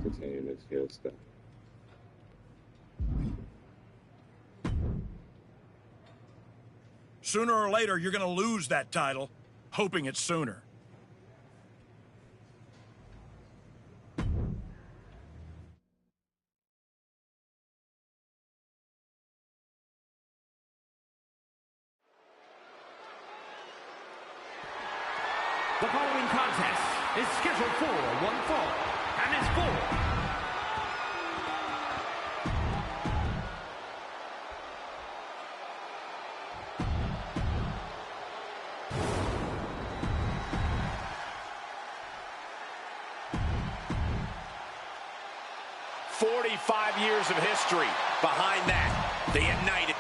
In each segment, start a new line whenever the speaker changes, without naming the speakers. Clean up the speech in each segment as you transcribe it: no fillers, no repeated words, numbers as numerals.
retaining his heel stuff.
Sooner or later, you're going to lose that title, hoping it's sooner.
The following contest is scheduled for one fall and is for
45 years of history behind that. The United.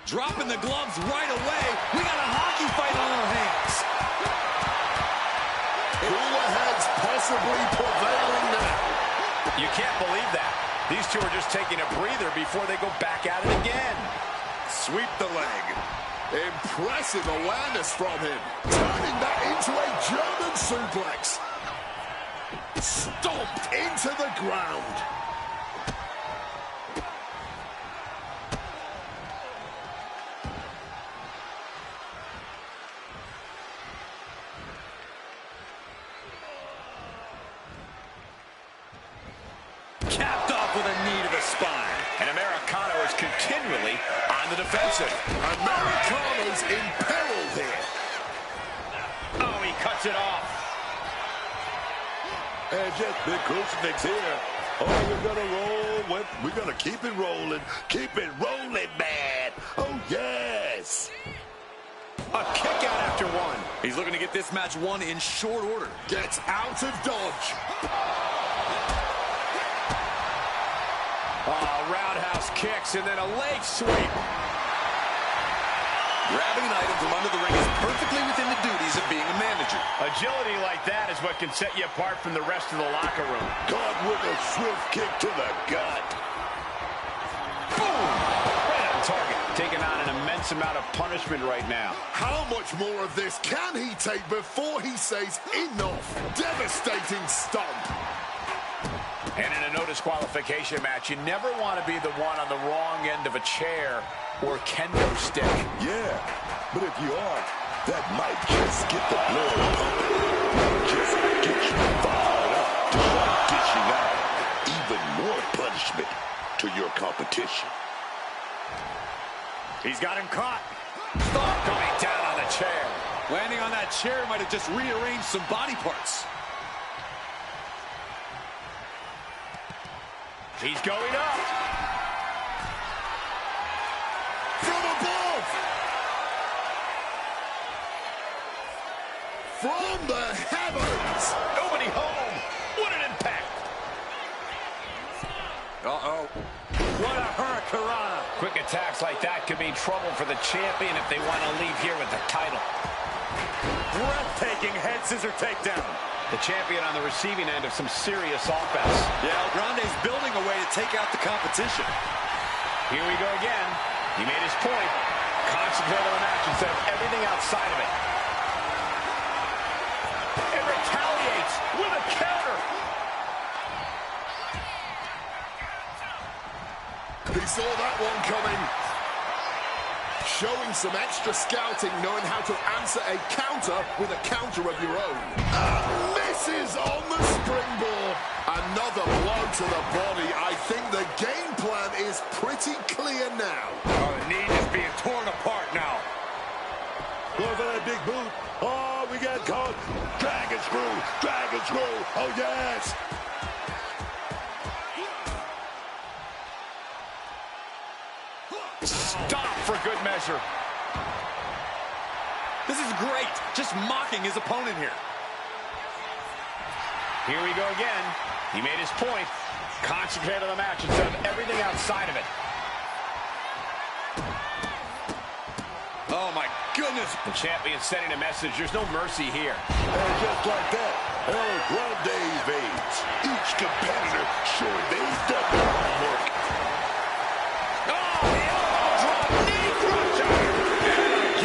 Dropping the gloves right away. We got a hockey fight on our hands.
Cooler heads possibly prevailing now.
You can't believe that. These two are just taking a breather before they go back at it again.
Sweep the leg. Impressive awareness from him. Turning that into a German suplex. Stomped into the ground.
Capped off with a knee to the spine.
And Americano is continually on the defensive.
Americano's in peril here.
Oh, he cuts it off.
And just big crucifix here. Oh, we're gonna roll with. We're gonna keep it rolling. Keep it rolling, man. Oh, yes.
A kick out after one.
He's looking to get this match won in short order.
Gets out of dodge.
Oh, roundhouse kicks and then a leg sweep.
Grabbing an item from under the ring is perfectly within the duties of being a manager.
Agility like that is what can set you apart from the rest of the locker room.
Caught with a swift kick to the gut.
Boom! Right on target. Taking on an immense amount of punishment right now.
How much more of this can he take before he says enough? Devastating stomp.
And in a no disqualification match, you never want to be the one on the wrong end of a chair or kendo stick.
Yeah, but if you are, that might just get the blood pumping. Just get you fired up to start dishing out even more punishment to your competition.
He's got him caught. Stomp coming down on the chair.
Landing on that chair might have just rearranged some body parts.
He's going up.
From above. From the heavens.
Nobody home. What an impact.
Uh-oh.
What a hurricanrana. Quick attacks like that could mean trouble for the champion if they want to leave here with the title. Breathtaking head scissor takedown. The champion on the receiving end of some serious offense.
Yeah, El Grande's building a way to take out the competition.
Here we go again. He made his point. Concentrate on the match instead of everything outside of it. And retaliates with a counter.
He saw that one coming. Showing some extra scouting, knowing how to answer a counter with a counter of your own. Misses on the springboard. Another blow to the body. I think the game plan is pretty clear now.
Oh, the knee is being torn apart now.
Going for that big boot. Oh, we got caught. Dragon screw. Dragon screw. Oh, yes.
Stop for good measure.
This is great. Just mocking his opponent here.
Here we go again. He made his point. Concentrate on the match instead of everything outside of it.
Oh, my goodness.
The champion sending a message. There's no mercy here.
And just like that, El Grande evades. Each competitor sure they've done their homework.
Oh, the elbow drop, knee crusher. And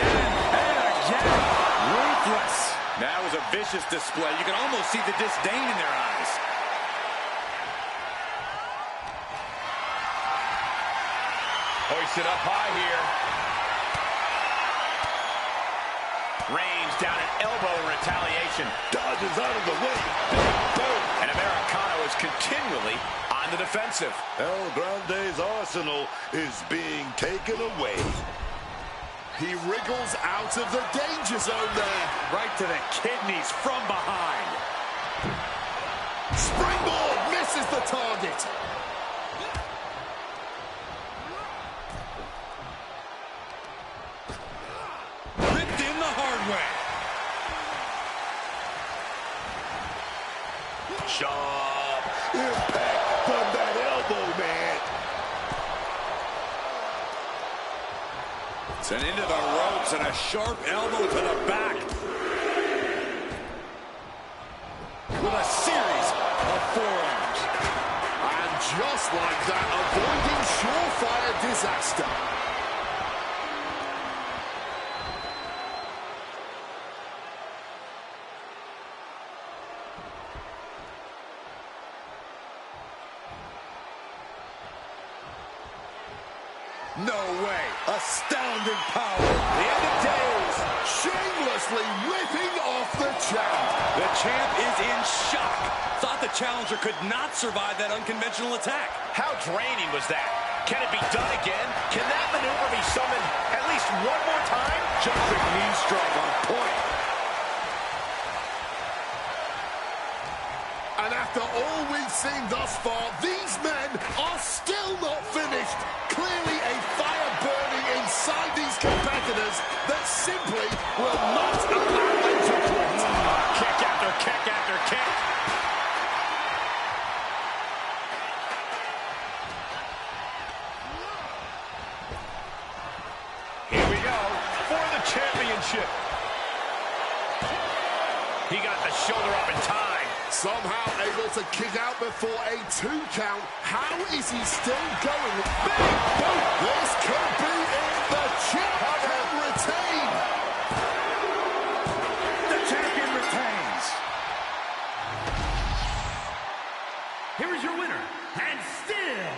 vicious display. You can almost see the disdain in their eyes.
Hoisted up high here. Reigns down an elbow in retaliation.
Dodges out of the way. Boom.
And Americano is continually on the defensive.
El Grande's arsenal is being taken away. He wriggles out of the danger zone there.
Right to the kidneys from behind.
Springboard misses the target.
Ripped in the hard way.
Sharp impact from that elbow, man.
It's an into the ropes and a sharp elbow to the back. With a series of forearms.
And just like that, avoiding surefire disaster.
No way. Astounding power.
The end of days. Shamelessly ripping off the champ.
The champ is in shock. Thought the challenger could not survive that unconventional attack.
How draining was that? Can it be done again? Can that maneuver be summoned at least one more time?
Jumping knee strike on point.
And after all we've seen thus far, these men are still not finished. Clearly a fire burning inside these competitors that simply will not allow them to quit.
Kick after kick after kick. Here we go for the championship. He got the shoulder up in time.
Somehow able to kick out before a 2 count. How is he still going? Big boot! This could be it. The champ can retain.
The champion retains. Here is your winner, and still...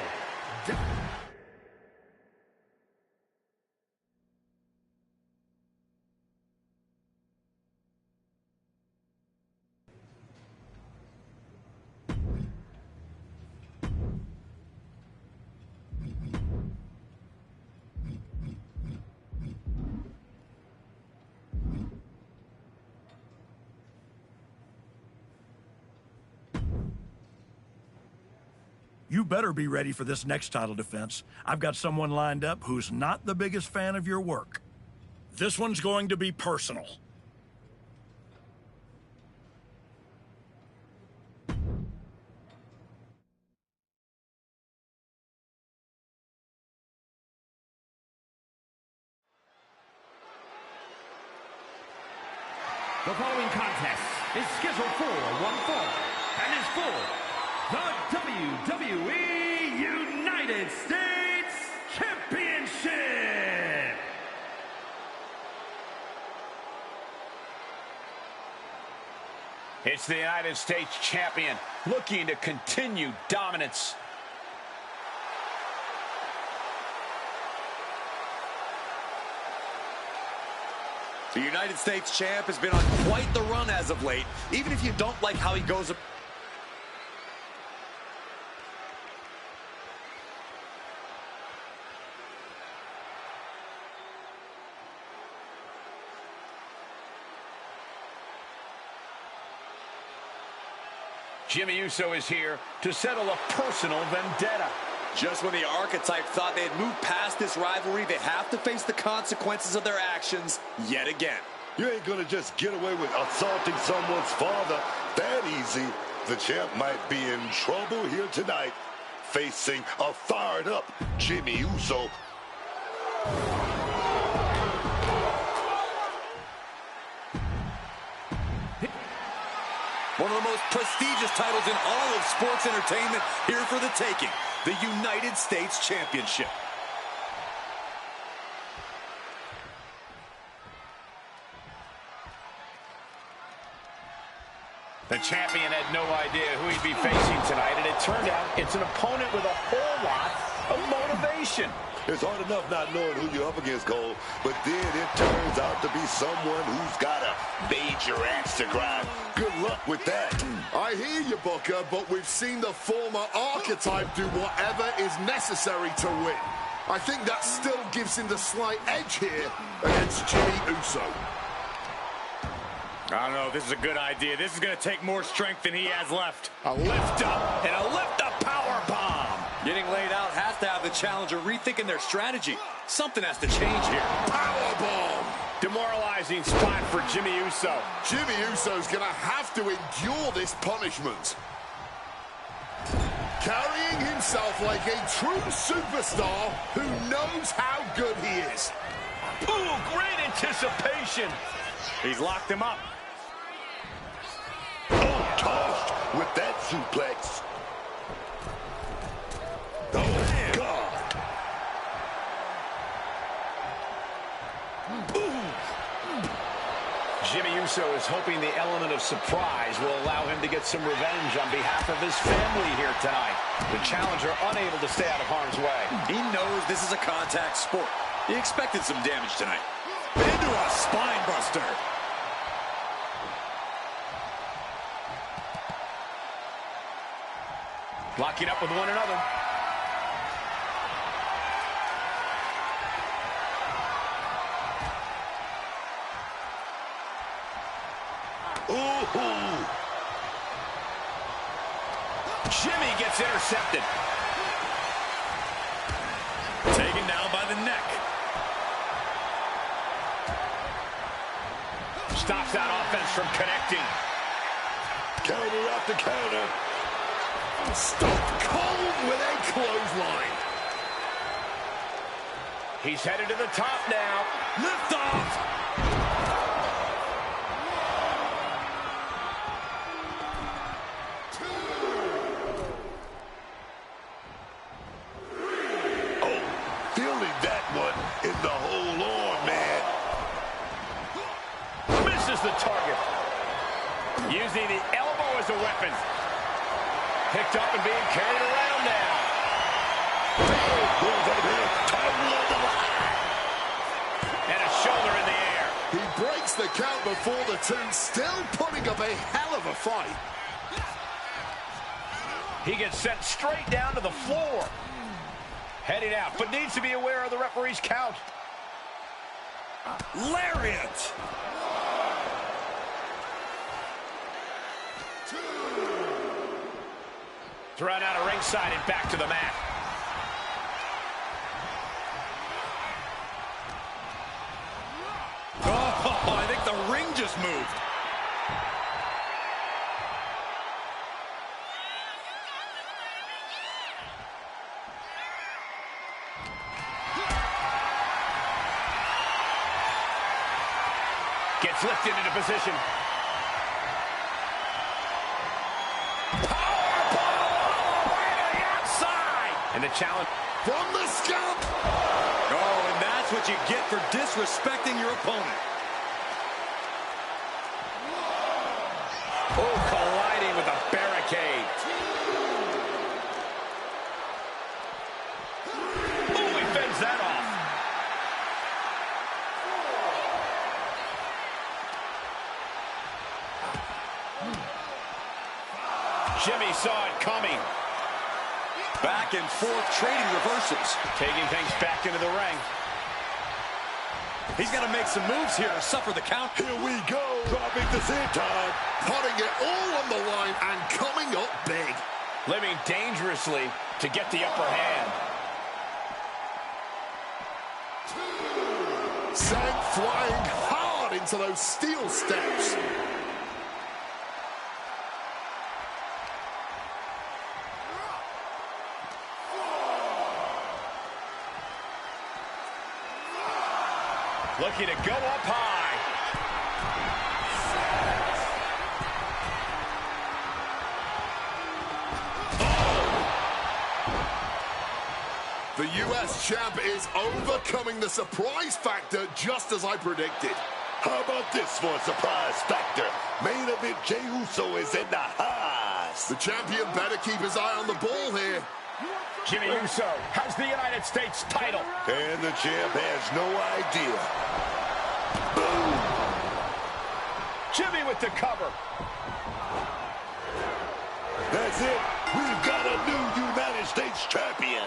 You better be ready for this next title defense. I've got someone lined up who's not the biggest fan of your work. This one's going to be personal.
The following contest is scheduled for one fall and is for the WWE United States Championship.
It's the United States champion looking to continue dominance.
The United States champ has been on quite the run as of late, even if you don't like how he goes.
Jimmy Uso is here to settle a personal vendetta.
Just when the archetype thought they had moved past this rivalry, they have to face the consequences of their actions yet again.
You ain't gonna just get away with assaulting someone's father that easy. The champ might be in trouble here tonight, facing a fired-up Jimmy Uso.
One of the most prestigious titles in all of sports entertainment here for the taking, the United States Championship.
The champion had no idea who he'd be facing tonight, and it turned out it's an opponent with a whole lot of motivation.
It's hard enough not knowing who you're up against, Cole, but then it turns out to be someone who's got a major axe to grind. Good luck with that.
I hear you, Booker, but we've seen the former archetype do whatever is necessary to win. I think that still gives him the slight edge here against Jimmy Uso.
I don't know if this is a good idea. This is going to take more strength than he has left. A lift up and a lift up power bomb.
Getting laid out has to have the challenger rethinking their strategy. Something has to change here.
Power bomb.
Demoralizing spot for Jimmy Uso.
Jimmy Uso's going to have to endure this punishment. Carrying himself like a true superstar who knows how good he is.
Ooh, great anticipation. He's locked him up.
Oh, tossed with that suplex. Oh, God.
Jimmy Uso is hoping the element of surprise will allow him to get some revenge on behalf of his family here tonight. The challenger unable to stay out of harm's way.
He knows this is a contact sport. He expected some damage tonight.
Into a spine buster.
Locking up with one another.
Ooh.
Jimmy gets intercepted.
Taken down by the neck.
Stops that offense from connecting.
Counter after counter.
Stop cold with a clothesline.
He's headed to the top now.
Lift off.
Feeling that one in the whole arm, man.
Misses the target. Using the elbow as a weapon. Picked up and being carried around now. And a shoulder in the air.
He breaks the count before the two, still putting up a hell of a fight.
He gets sent straight down to the floor. Heading out, but needs to be aware of the referee's count.
Lariat.
Thrown out of ringside and back to the mat.
Oh, I think the ring just moved.
Gets lifted into position.
Powerbomb all the way to the outside.
And the challenge.
From the scalp.
Oh, and that's what you get for disrespecting your opponent.
Oh, colliding with a barricade. Oh, he fends that off. Jimmy saw it coming.
Back and forth trading reversals.
Taking things back into the ring.
He's got to make some moves here to suffer the count.
Here we go. Dropping the senton.
Putting it all on the line and coming up big.
Living dangerously to get the upper hand.
Sent flying hard into those steel steps.
Looking to go up high.
The U.S. champ is overcoming the surprise factor just as I predicted.
How about this for a surprise factor? Main event Jey Uso is in the house.
The champion better keep his eye on the ball here.
Jimmy Uso has the United States title.
And the champ has no idea. Boom!
Jimmy with the cover.
That's it. We've got a new United States champion.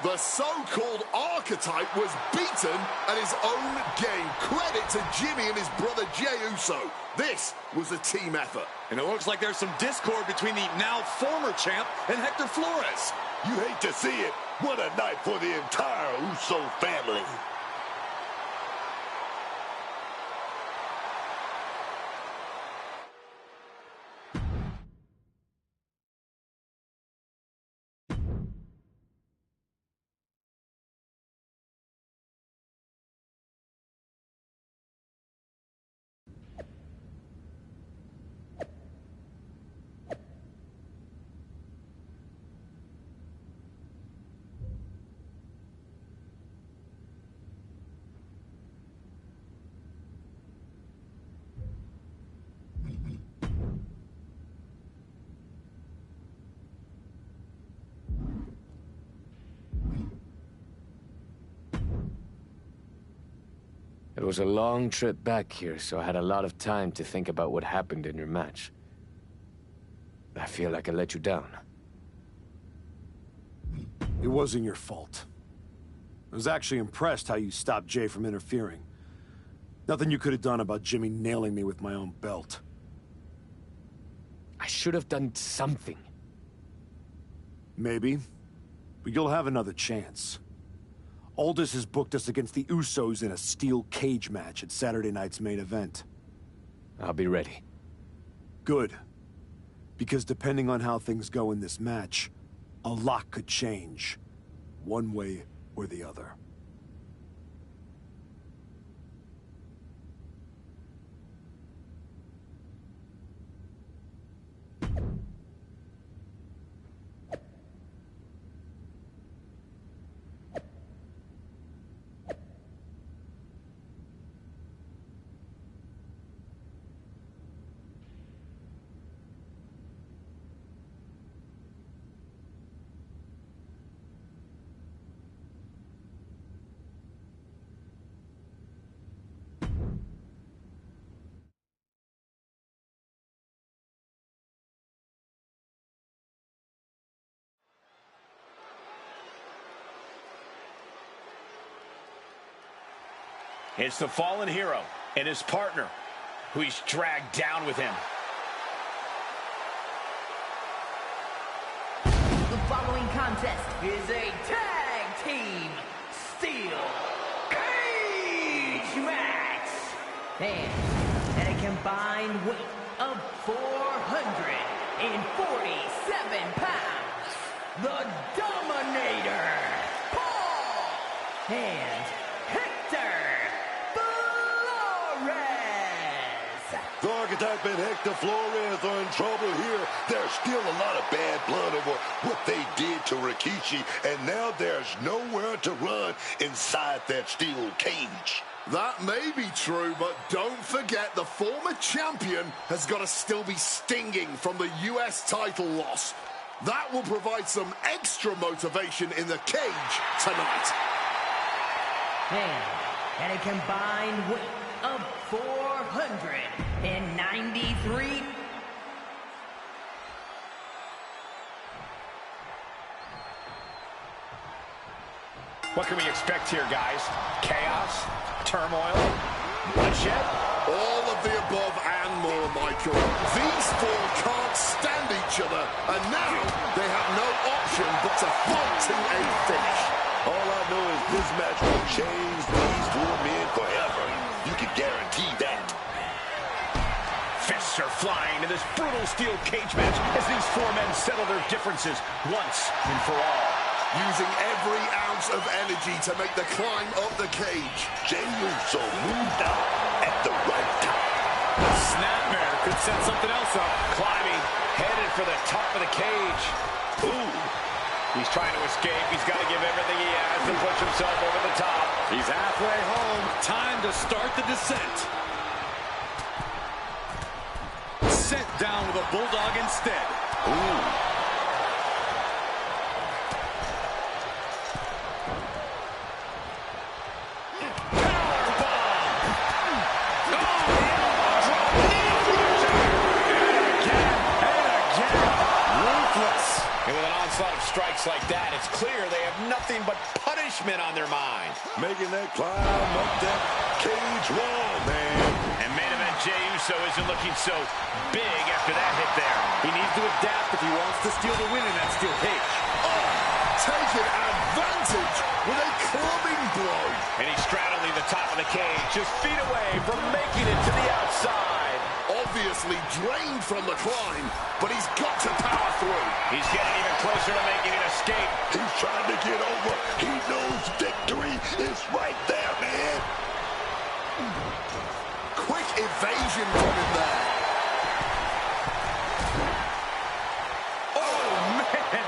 The so-called archetype was beaten at his own game. Credit to Jimmy and his brother Jey Uso. This was a team effort.
And it looks like there's some discord between the now former champ and Hector Flores.
You hate to see it. What a night for the entire Uso family.
It was a long trip back here, so I had a lot of time to think about what happened in your match. I feel like I let you down.
It wasn't your fault. I was actually impressed how you stopped Jay from interfering. Nothing you could have done about Jimmy nailing me with my own belt.
I should have done something.
Maybe. But you'll have another chance. Aldis has booked us against the Usos in a steel cage match at Saturday night's main event.
I'll be ready.
Good. Because depending on how things go in this match, a lot could change. One way or the other.
It's the fallen hero and his partner, who he's dragged down with him.
The following contest is a tag team steel cage match. And at a combined weight of 447 pounds, the Dominator, Paul, and Hector Flores.
The archetype and Hector Flores are in trouble here. There's still a lot of bad blood over what they did to Rikishi, and now there's nowhere to run inside that steel cage.
That may be true, but don't forget the former champion has got to still be stinging from the US title loss. That will provide some extra motivation in the cage tonight.
And at a combined weight of 493.
What can we expect here, guys? Chaos? Turmoil? Bloodshed?
All of the above and more, Michael. These four can't stand each other, and now they have no option but to fight to a finish.
All I know is this match will change these four men forever. You can guarantee that.
Fists are flying in this brutal steel cage match as these four men settle their differences once and for all.
Using every ounce of energy to make the climb up the cage.
Jey Uso moved out at the right time.
The snapmare could set something else up.
Climbing, headed for the top of the cage.
Ooh.
He's trying to escape. He's got to give everything he has to push himself over the top.
He's halfway home. Time to start the descent.
to the Bulldog instead.
Ooh.
Strikes like that, it's clear they have nothing but punishment on their mind.
Making that climb up that cage wall, man.
And main event Jey Uso isn't looking so big after that hit there.
He needs to adapt if he wants to steal the win in that steel cage.
Oh, taking advantage with a clubbing blow.
And he's straddling the top of the cage, just feet away from making it to the outside.
Obviously drained from the climb, but he's got to power through.
He's getting even closer to making an escape.
He's trying to get over. He knows victory is right there, man.
Quick evasion from him there.
Oh, man.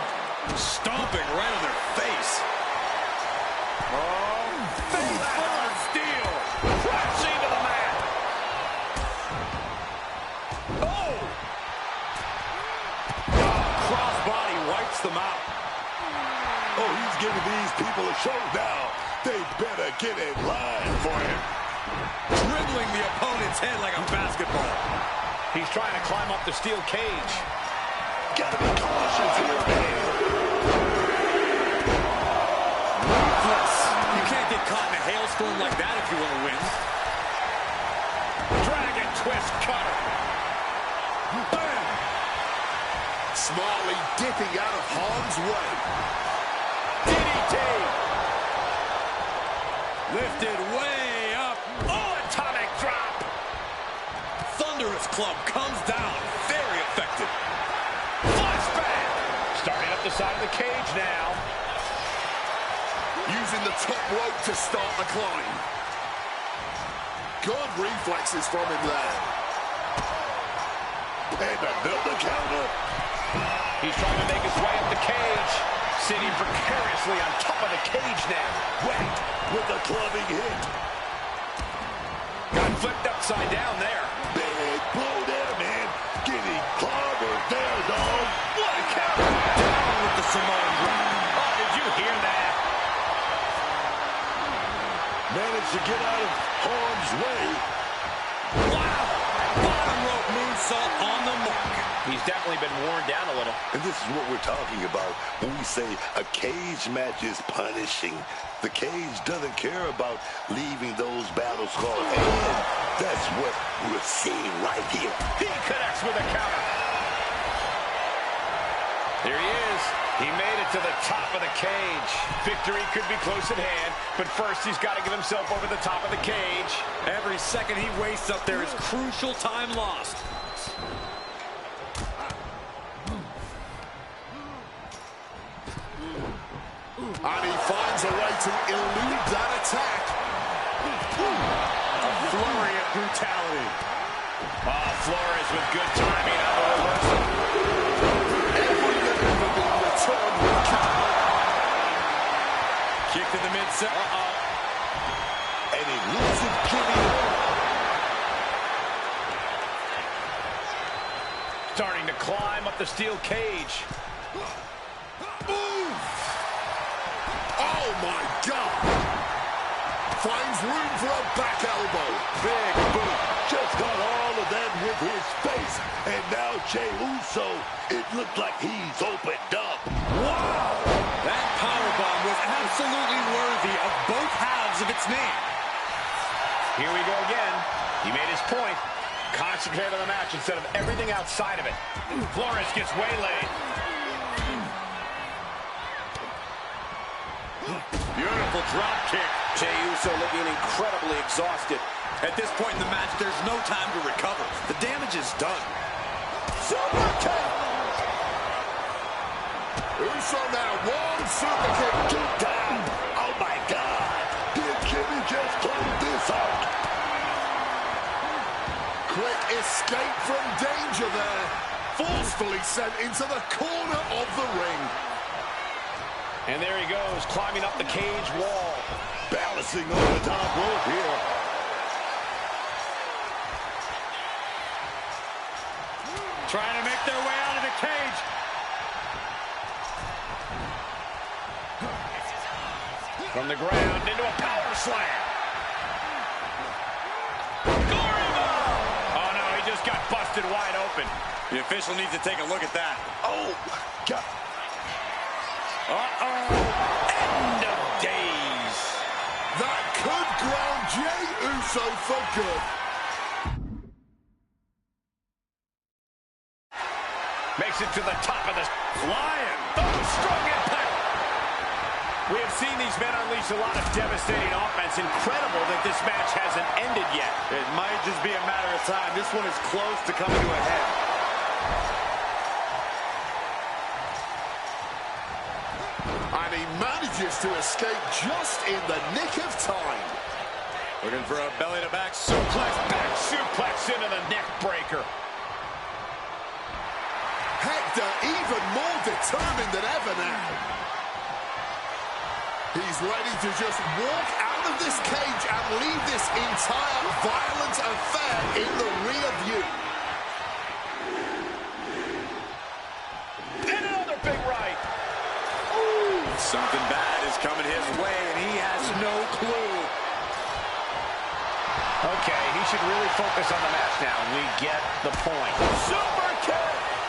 Stomping right on their face.
Oh, face full of steel. Crashing to the mat.
Oh! Crossbody wipes them out.
Oh, he's giving these people a show now. They better get in line for him.
Dribbling the opponent's head like a basketball.
He's trying to climb up the steel cage.
Gotta be cautious here, man.
Ruthless. You can't get caught in a hailstorm like that if you want to win.
Dragon twist cutter.
Bam! Smartly dipping out of harm's way.
DDT.
Lifted way up.
Oh, atomic drop.
Thunderous club comes down. Very effective.
Flashback. Starting up the side of the cage now.
Using the top rope to start the climb. Good reflexes from him there.
And another counter.
He's trying to make his way up the cage. Sitting precariously on top of the cage now.
Whacked with a clubbing hit.
Got flipped upside down there.
Big blow there, man. Getting clobbered there, dog.
What a counter.
Down with the Samoan drop.
Oh, did you hear that?
Managed to get out of harm's way.
Wow! Bottom rope moonsault on the mark.
He's definitely been worn down a little.
And this is what we're talking about when we say a cage match is punishing. The cage doesn't care about leaving those battle scars. And that's what we're seeing right here.
He connects with a counter. There he is. He made it to the top of the cage. Victory could be close at hand, but first he's got to get himself over the top of the cage.
Every second he wastes up there is crucial time lost.
And he finds a way to elude that attack.
A flurry of brutality.
Oh, Flores with good timing on the reversal.
Every maneuver being returned with counter.
Kick to the midsection.
And he loses Jimmy.
Starting to climb up the steel cage.
Oh, my God. Finds room for a back elbow.
Big boot. Just got all of that with his face. And now Jey Uso, it looked like he's opened up.
Wow! That powerbomb was absolutely worthy of both halves of its name.
Here we go again. He made his point. Concentrate on the match instead of everything outside of it. Flores gets waylaid.
Beautiful drop kick.
Jey Uso looking incredibly exhausted.
At this point in the match, there's no time to recover. The damage is done.
Super kick. Uso now one super kick.
Two down. Oh, my God. Did Jimmy just close this out?
Quick escape from danger there. Forcefully sent into the corner of the ring.
And there he goes, climbing up the cage wall.
Balancing on the top rope here.
trying to make their way out of the cage. From the ground into a power slam. Oh, no, he just got busted wide open.
The official needs to take a look at that.
Oh, God.
Uh-oh. End of days.
That could ground Jey Uso for good.
Makes it to the top of the flying. Oh, strong impact. We have seen these men unleash a lot of devastating offense. Incredible that this match hasn't ended yet.
It might just be a matter of time. This one is close to coming to a head.
And he manages to escape just in the nick of time.
Looking for a belly-to-back suplex.
Back suplex into the neck breaker.
Hector even more determined than ever now. He's ready to just walk out of this cage and leave this entire violent affair in the rear view.
And another big right.
Ooh, something bad is coming his way, and he has no clue.
Okay, he should really focus on the match now. We get the point.
Super kick.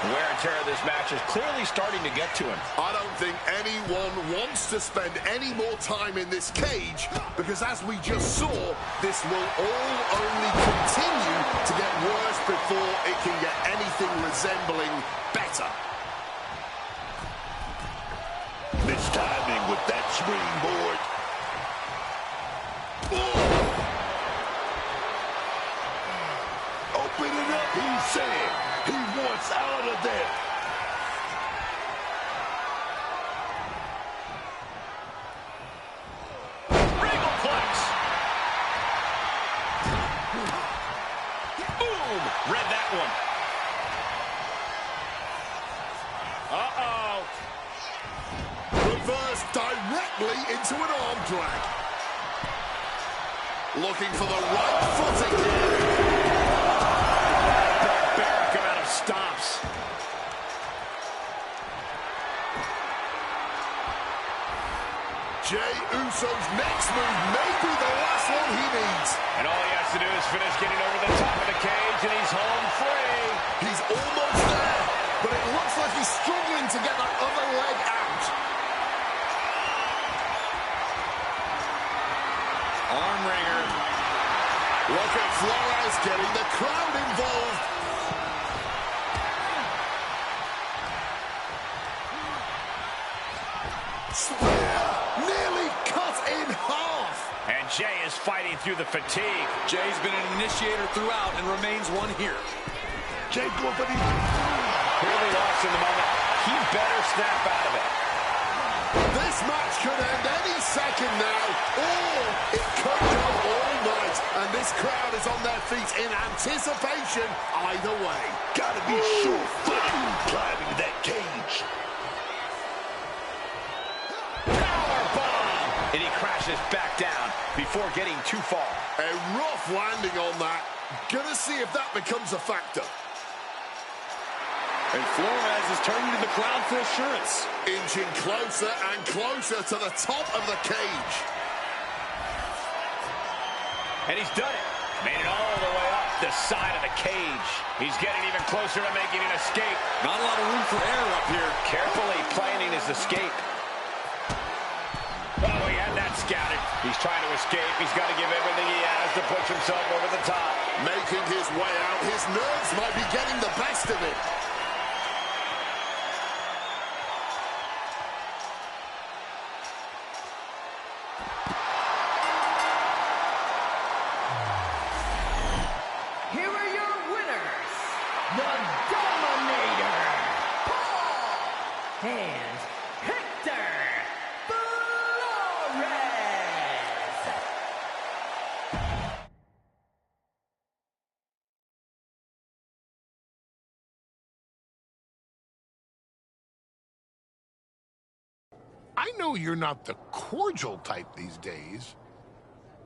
Wear and tear of this match is clearly starting to get to him.
I don't think anyone wants to spend any more time in this cage because, as we just saw, this will all only continue to get worse before it can get anything resembling better.
Mistiming with that springboard. Opening up, he's saying. He wants out of there.
Regalplex. Boom. Read that one. Uh-oh.
Reversed directly into an arm drag. Looking for the right footing here.
Barbaric amount of stomps.
Jey Uso's next move may be the last one he needs.
And all he has to do is finish getting over the top of the cage, and he's home free.
He's almost there, but it looks like he's struggling to get that other leg out.
Arm wringer.
Look at Flores getting the crowd involved. Spear nearly cut in half.
And Jey is fighting through the fatigue.
Jey's been an initiator throughout and remains one here.
Jey going for the...
Clearly lost in the moment. He better snap out of it.
This match could end any second now, or it could go all night. And this crowd is on their feet in anticipation either way.
Gotta be sure-footed climbing that cage.
Powerbomb! And he crashes back down before getting too far.
A rough landing on that. Gonna see if that becomes a factor.
And Flores is turning to the crowd for assurance.
Inching closer and closer to the top of the cage.
And he's done it. Made it all the way up the side of the cage. He's getting even closer to making an escape.
Not a lot of room for error up here.
Carefully planning his escape. Oh, he had that scouted. He's trying to escape. He's got to give everything he has to push himself over the top.
Making his way out. His nerves might be getting the best of it.
Here are your winners, the Dominator, Paul and Hector Flores.
I know you're not the cordial type these days,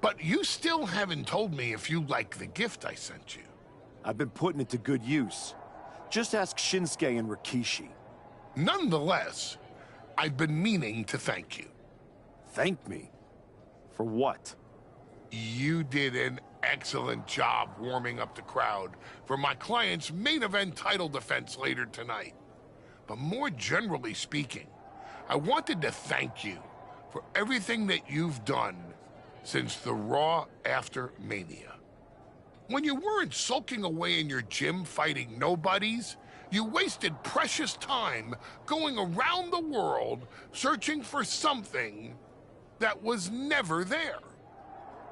but you still haven't told me if you like the gift I sent you.
I've been putting it to good use. Just ask Shinsuke and Rikishi.
Nonetheless, I've been meaning to thank you.
Thank me? For what?
You did an excellent job warming up the crowd for my client's main event title defense later tonight. But more generally speaking, I wanted to thank you for everything that you've done since the Raw after Mania. When you weren't sulking away in your gym fighting nobodies, you wasted precious time going around the world searching for something that was never there.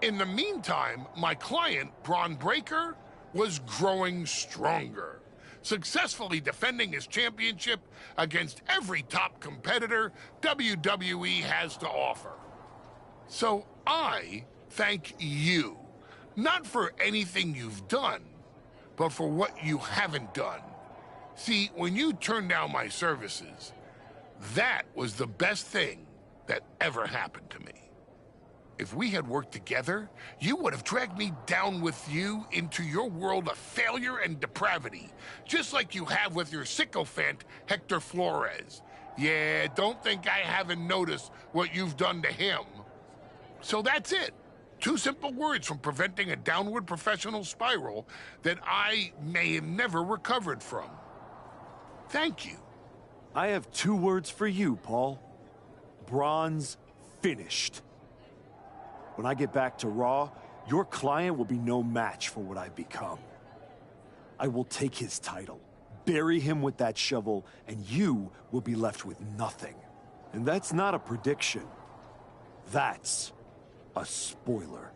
In the meantime, my client, Braun Breaker, was growing stronger, successfully defending his championship against every top competitor WWE has to offer. So I thank you, not for anything you've done, but for what you haven't done. See, when you turned down my services, that was the best thing that ever happened to me. If we had worked together, you would have dragged me down with you into your world of failure and depravity, just like you have with your sycophant, Hector Flores. Yeah, don't think I haven't noticed what you've done to him. So that's it. 2 simple words from preventing a downward professional spiral that I may have never recovered from. Thank you.
I have 2 words for you, Paul. Braun's finished. When I get back to Raw, your client will be no match for what I've become. I will take his title, bury him with that shovel, and you will be left with nothing. And that's not a prediction. That's a spoiler.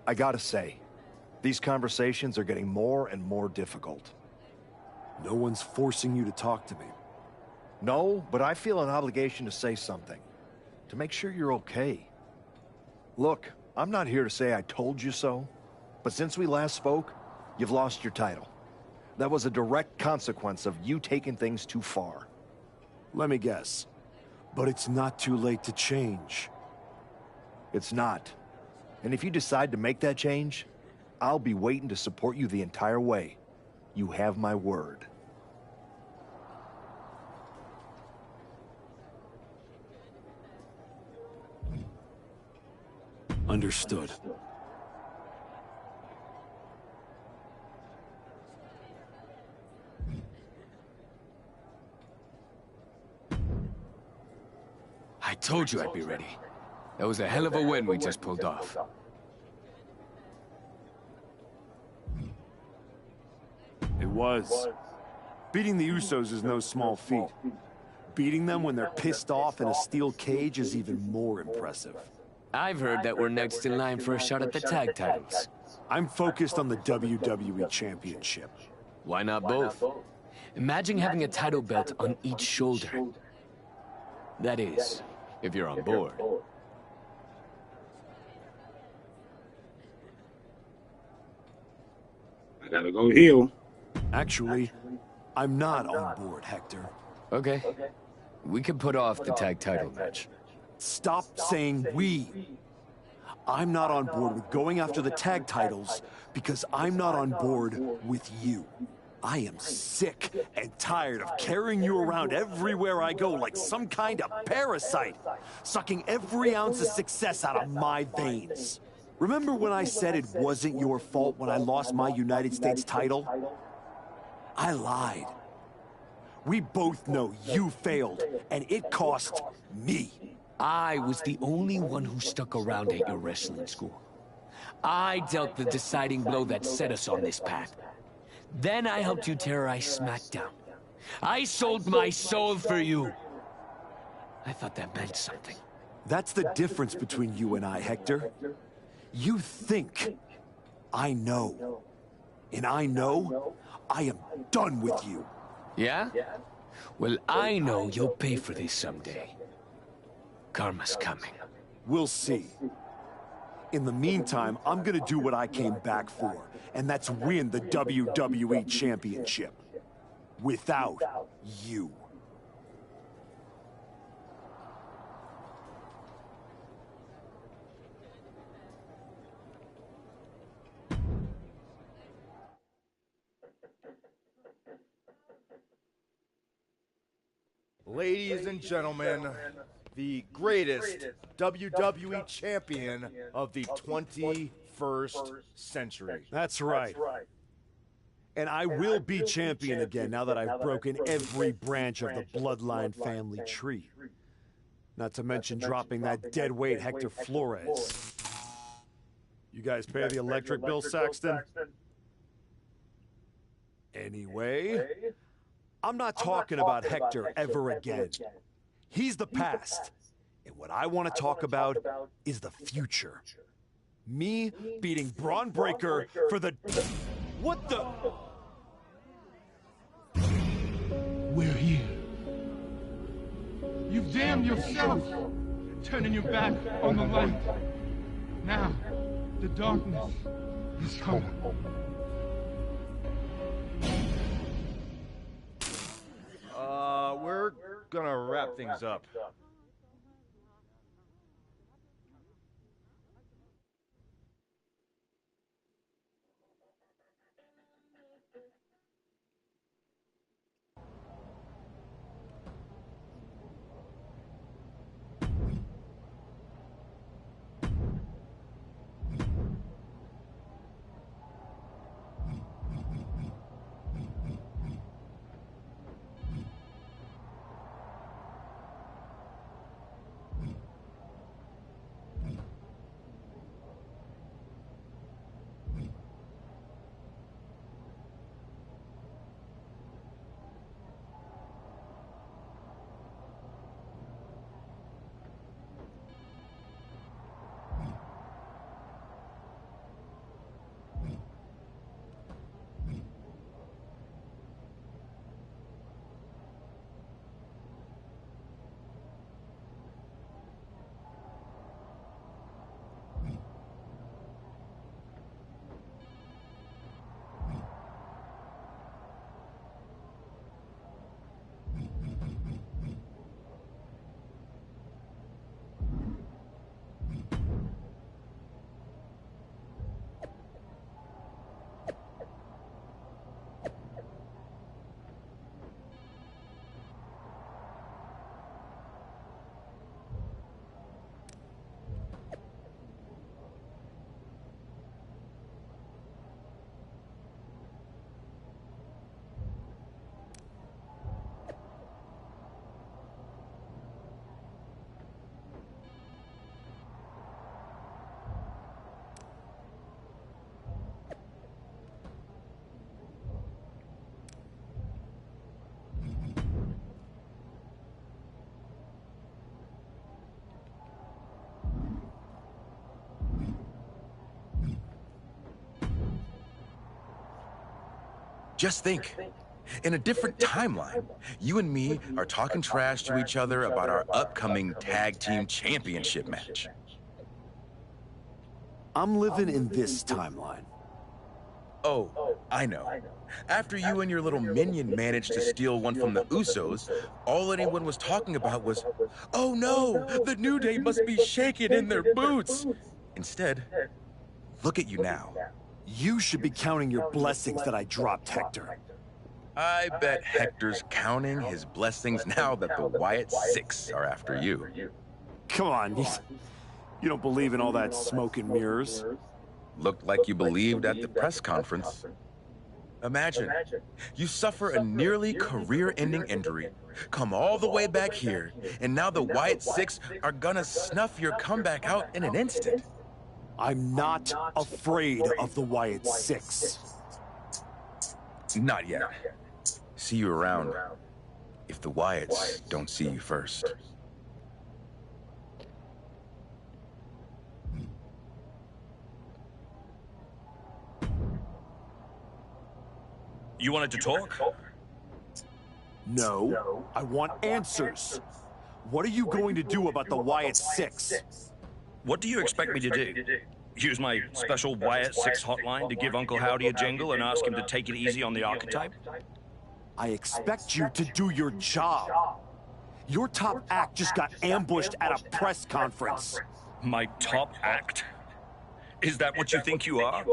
I gotta say, these conversations are getting more and more difficult.
No one's forcing you to talk to me.
No, but I feel an obligation to say something. To make sure you're okay. Look, I'm not here to say I told you so, but since we last spoke, you've lost your title. That was a direct consequence of you taking things too far.
Let me guess. But it's not too late to change.
It's not. And if you decide to make that change, I'll be waiting to support you the entire way. You have my word.
Understood.
I told you I'd be ready. That was a hell of a win we just pulled off.
It was. Beating the Usos is no small feat. Beating them when they're pissed off in a steel cage is even more impressive.
I've heard that we're next in line for a shot at the tag titles.
I'm focused on the WWE Championship.
Why not both? Imagine having a title belt on each shoulder. That is, if you're on board.
I gotta go heel.
Actually, I'm not on board, Hector.
Okay. We can put off the tag title match.
Stop saying we. I'm not on board with going after the tag titles because I'm not on board with you. I am sick and tired of carrying you around everywhere I go like some kind of parasite, sucking every ounce of success out of my veins. Remember when I said it wasn't your fault when I lost my United States title? I lied. We both know you failed, and it cost me.
I was the only one who stuck around at your wrestling school. I dealt the deciding blow that set us on this path. Then I helped you terrorize SmackDown. I sold my soul for you. I thought that meant something.
That's the difference between you and I, Hector. You think I know. And I know I am done with you.
Yeah? Well, I know you'll pay for this someday. Karma's coming.
We'll see. In the meantime, I'm gonna do what I came back for, and that's win the WWE Championship. Without you.
Ladies and gentlemen, the greatest WWE champion of the 21st century.
That's right. And I will be champion again now that I've broken every branch of the Bloodline family tree. Not to mention dropping that deadweight Hector Flores. You guys pay the electric bill, Saxton? Anyway, I'm not talking about Hector ever again. He's the past. And what I want to talk about is the future. Me beating Braun Breaker for the... What the...
We're here. You've damned yourself, turning your back on the light. Now, the darkness is coming.
We're gonna wrap things up.
Just think,
In a different timeline, you and me are talking trash to each other about our upcoming tag team championship match.
I'm living in this timeline.
Oh, I know. After you and your little minion managed to steal one from the Usos, all anyone was talking about was, "Oh no, the New Day must be shaking in their boots." Instead, look at you now.
You should be counting your blessings that I dropped Hector.
I bet Hector's counting his blessings now that the Wyatt Six are after you.
Come on, you don't believe in all that smoke and mirrors?
Looked like you believed at the press conference. Imagine, you suffer a nearly career-ending injury, come all the way back here, and now the Wyatt Six are gonna snuff your comeback out in an instant.
I'm not afraid of the Wyatt Six.
Not yet. See you around, if the Wyatts don't see you first.
You wanted to talk?
No, I want answers. What are you going to do about the Wyatt Six?
What do you expect me to do? Use my special Wyatt Six hotline to give Uncle Howdy a jingle and ask him to take it easy on the archetype?
I expect you to do your job. Your top act just got ambushed at a press conference.
My top act? Is that what you think you are?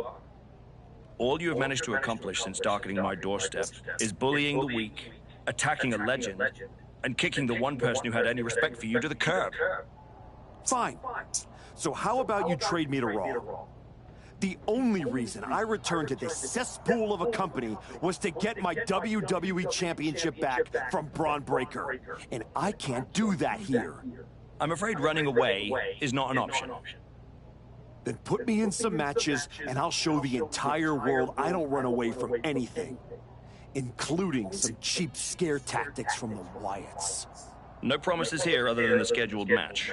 All you have managed to accomplish since darkening my doorstep is bullying the weak, attacking a legend, and kicking the one person who had any respect for you to the curb.
Fine. So how about you trade me to Raw? The only reason I returned to this cesspool of a company was to get my WWE Championship back from Braun Breaker. And I can't do that here.
I'm afraid running away is not an option.
Then put me in some matches, and I'll show the entire world I don't run away from anything, including some cheap scare tactics from the Wyatts.
No promises here other than the scheduled match.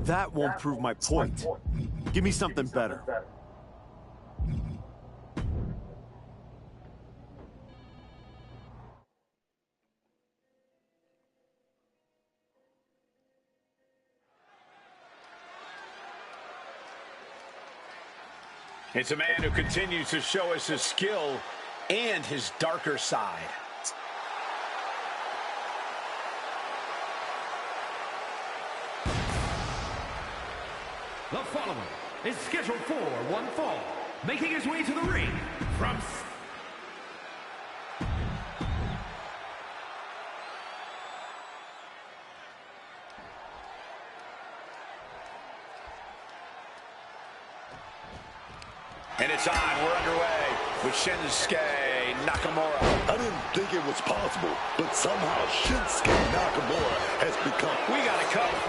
That won't prove my point. Give me something better.
It's a man who continues to show us his skill and his darker side.
The following is scheduled for one fall, making his way to the ring from...
And it's on. We're underway with Shinsuke Nakamura.
I didn't think it was possible, but somehow Shinsuke Nakamura has become...
We got it covered.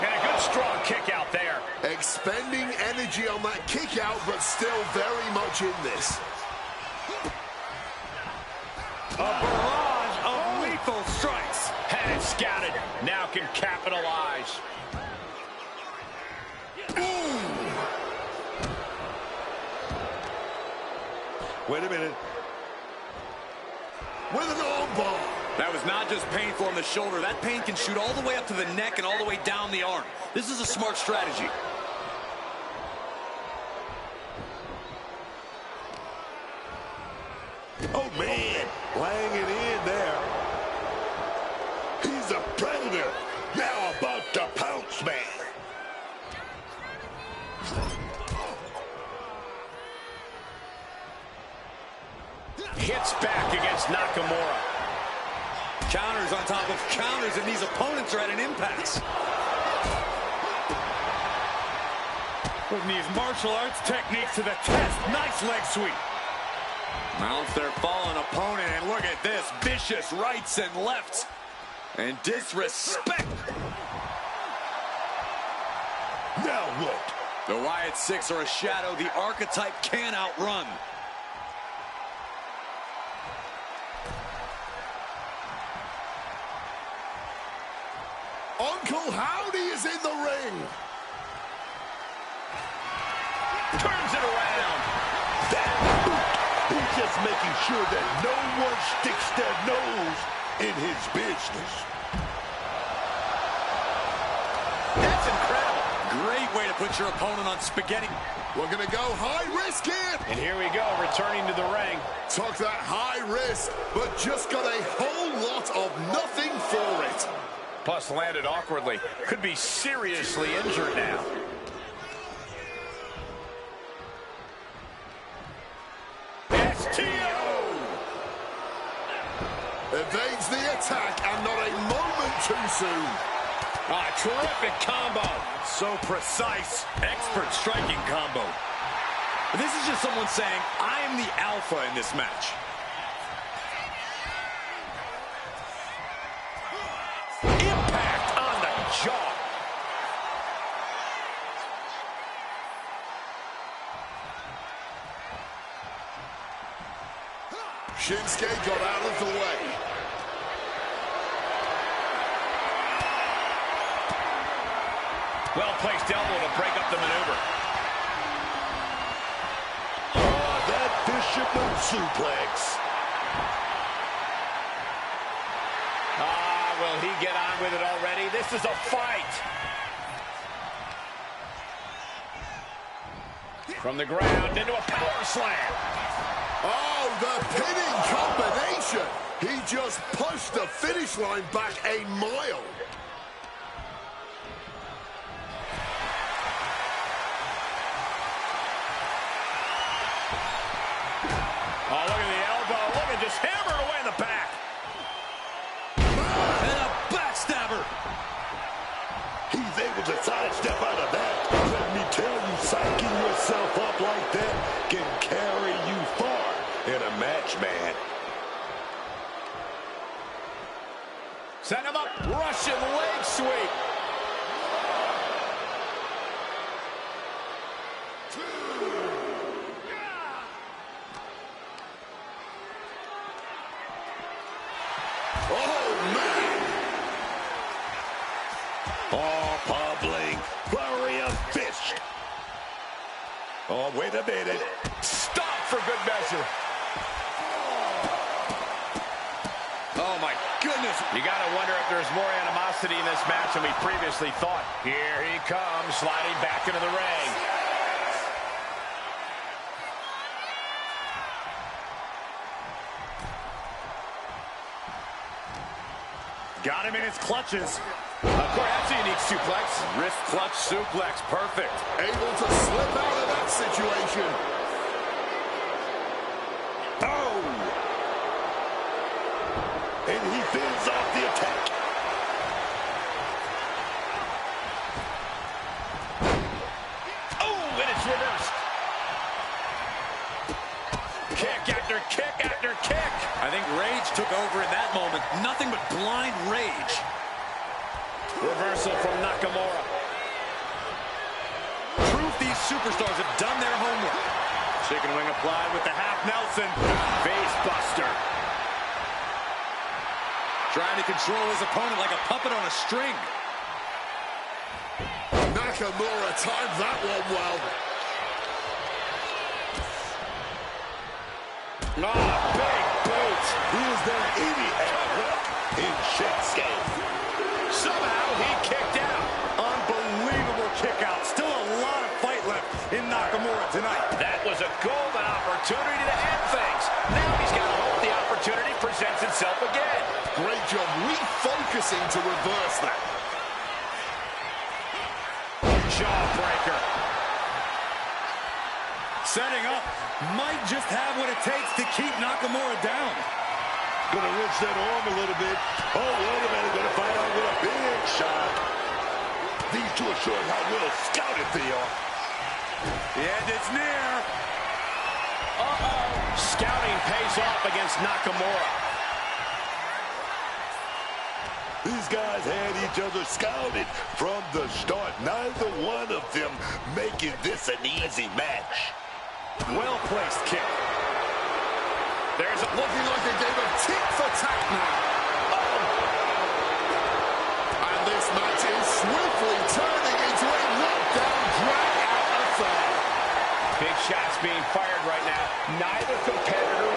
And a good strong kick out there.
Expending energy on that kick out, but still very much in this.
A barrage of lethal strikes. Had it scouted. Now can capitalize.
Wait a minute. With an armbar.
That was not just painful on the shoulder. That pain can shoot all the way up to the neck and all the way down the arm. This is a smart strategy.
Oh, man. Laying it in there. He's a predator. Now about to pounce, man.
Hits back against Nakamura.
Counters on top of counters, and these opponents are at an impasse.
Putting these martial arts techniques to the test. Nice leg sweep.
Mounts their fallen opponent, and look at this. Vicious rights and lefts. And disrespect.
Now what?
The Wyatt Six are a shadow the archetype can't outrun.
Uncle Howdy is in the ring.
just making sure that no one sticks their nose in his business.
That's incredible. Great way to put your opponent on spaghetti.
We're going to go high risk here.
And here we go, returning to the ring.
Took that high risk, but just got a whole lot of nothing for it.
Plus landed awkwardly. Could be seriously injured now.
Evades the attack and not a moment too soon.
Ah, terrific combo. So precise. Expert striking combo. This is just someone saying, I am the alpha in this match.
Impact on the jaw.
Shinsuke got out of the way.
Well-placed elbow to break up the maneuver.
Oh, that fisherman suplex.
Will he get on with it already? This is a fight. From the ground into a power slam.
Oh, the pinning combination. He just pushed the finish line back a mile.
Oh, look at the elbow. Look at just hammered away in the back.
And a backstabber.
He's able to sidestep out of that. Let me tell you, psyching yourself up like that can carry you far in a match, man.
Set him up. Russian leg sweep.
Oh, wait a minute.
Stop for good measure.
Oh, my goodness.
You got to wonder if there's more animosity in this match than we previously thought. Here he comes, sliding back into the ring. Got him in his clutches. Of course, that's a unique suplex.
Wrist clutch suplex. Perfect.
Able to slip out of that situation.
Oh! And he fends off the attack.
Oh, and it's reversed. Kick after kick after kick.
I think rage took over in that moment. Nothing but blind rage.
Reversal from Nakamura.
Proof these superstars have done their homework.
Chicken wing applied with the half Nelson. Face buster.
Trying to control his opponent like a puppet on a string.
Nakamura timed that one well.
Big boot.
Is there any help in Shinsuke?
Somehow he kicked out.
Unbelievable kick out. Still a lot of fight left in Nakamura tonight.
That was a golden opportunity to end things. Now he's got to hope the opportunity presents itself again.
Great job refocusing to reverse that.
Jawbreaker.
Setting up. Might just have what it takes to keep Nakamura down.
Gonna wrench that arm a little bit. Oh, wait a minute. Gonna find out with a big shot. These two are showing how well scouted they are.
The end is near.
Uh-oh. Scouting pays off against Nakamura.
These guys had each other scouted from the start. Neither one of them making this an easy match.
Well-placed kick.
There's it looking like a game of tit for tat now. And this match is swiftly turning into a knockdown drag-out affair.
Big shots being fired right now. Neither competitor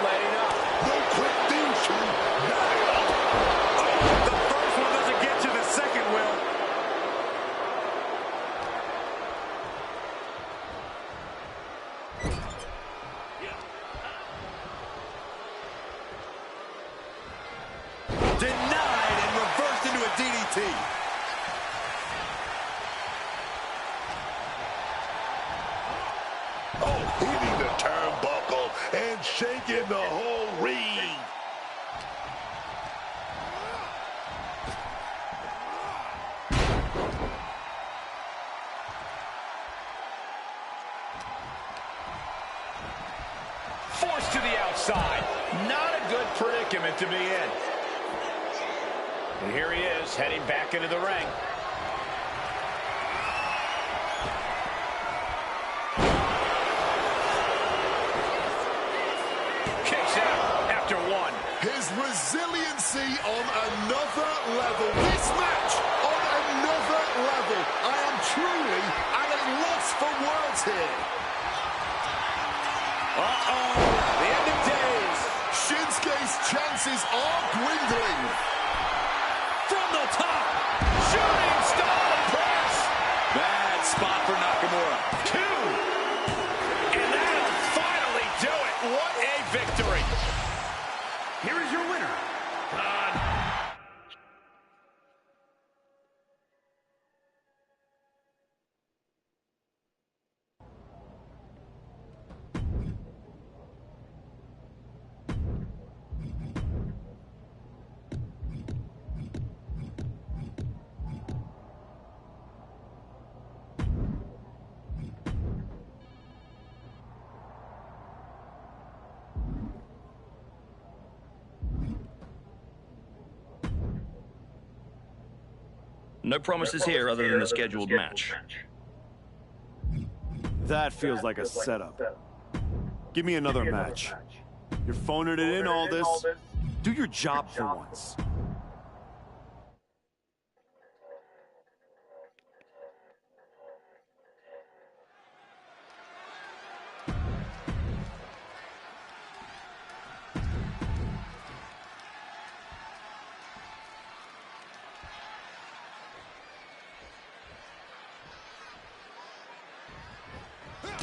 shaking the whole ring.
Forced to the outside. Not a good predicament to be in. And here he is, heading back into the ring. Kicks out after one.
His resiliency on another level. This match on another level. I am truly at a loss for words here.
Uh-oh, the end of days.
Shinsuke's chances are dwindling.
From the top, shooting star press. Bad spot for Nakamura. 2. And that'll finally do it. What a victory.
Here is your winner,
No promises here other than the scheduled match.
That feels like a setup. Give me another match. You're phoning it in, all this. Do your job for once.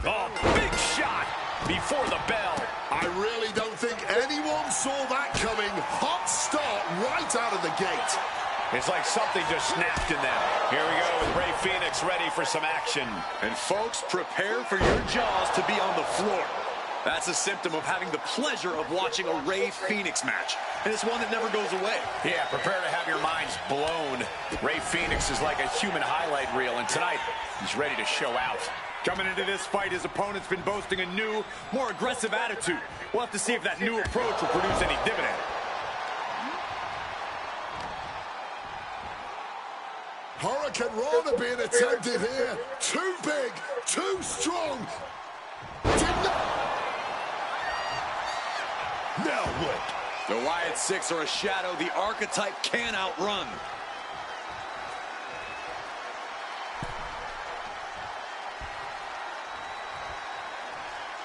Oh, big shot before the bell.
I really don't think anyone saw that coming. Hot start right out of the gate.
It's like something just snapped in them. Here we go with Rey Fenix ready for some action.
And folks, prepare for your jaws to be on the floor. That's a symptom of having the pleasure of watching a Rey Fenix match. And it's one that never goes away.
Yeah, prepare to have your minds blown. Rey Fenix is like a human highlight reel, and tonight he's ready to show out.
Coming into this fight, his opponent's been boasting a new, more aggressive attitude. We'll have to see if that new approach will produce any dividend.
Hurricane Rana being attempted here. Too big, too strong.
Now what?
The Wyatt Six are a shadow the archetype can't outrun.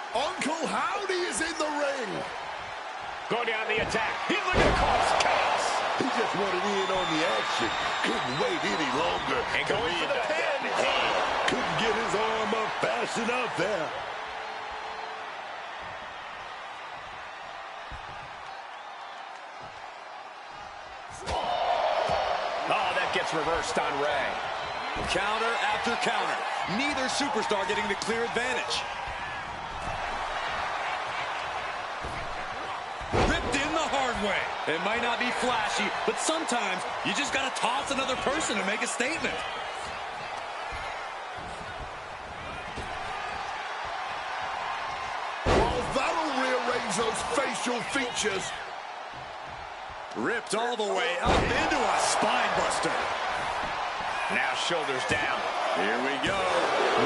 Uncle Howdy is in the ring.
Go down the attack. He's looking to cause chaos.
He just wanted in on the action. Couldn't wait any longer.
And going for the pin.
Couldn't get his arm up fast enough there.
Oh, that gets reversed on Rey.
Counter after counter. Neither superstar getting the clear advantage. Ripped in the hard way. It might not be flashy, but sometimes you just gotta toss another person to make a statement.
Well, that'll rearrange those facial features.
Ripped all the way up into a spine buster.
Now shoulders down.
Here we go.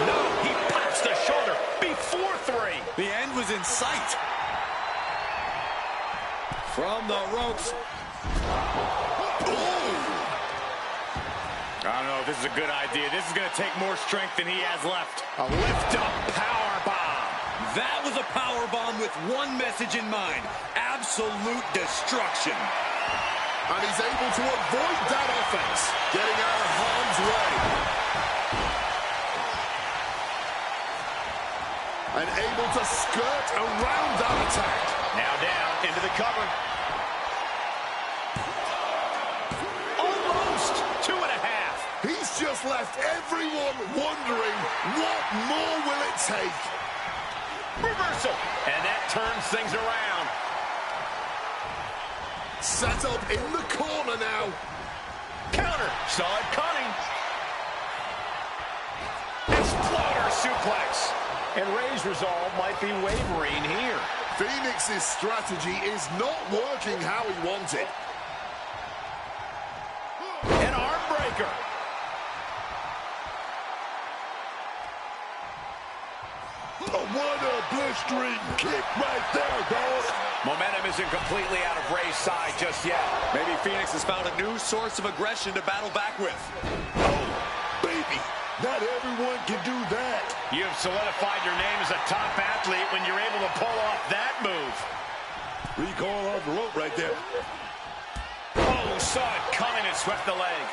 No, he pops the shoulder before 3.
The end was in sight. From the ropes.
Ooh. I don't know if this is a good idea. This is going to take more strength than he has left. A lift-up power bomb.
That was a power bomb with one message in mind. Absolute destruction.
And he's able to avoid that offense, getting out of harm's way. And able to skirt around that attack.
Now down into the cover. Almost 2.5.
He's just left everyone wondering, what more will it take?
Reversal. And that turns things around.
Set up in the corner now.
Counter. Saw it coming. Exploder suplex. And Ray's resolve might be wavering here.
Phoenix's strategy is not working how he wanted.
An arm breaker.
What a blistering kick right there, dog.
Momentum isn't completely out of Ray's side just yet.
Maybe Phoenix has found a new source of aggression to battle back with.
Oh, baby. Not everyone can do that.
You've solidified your name as a top athlete when you're able to pull off that move.
Recall off the rope right there.
Oh, saw it coming and swept the leg.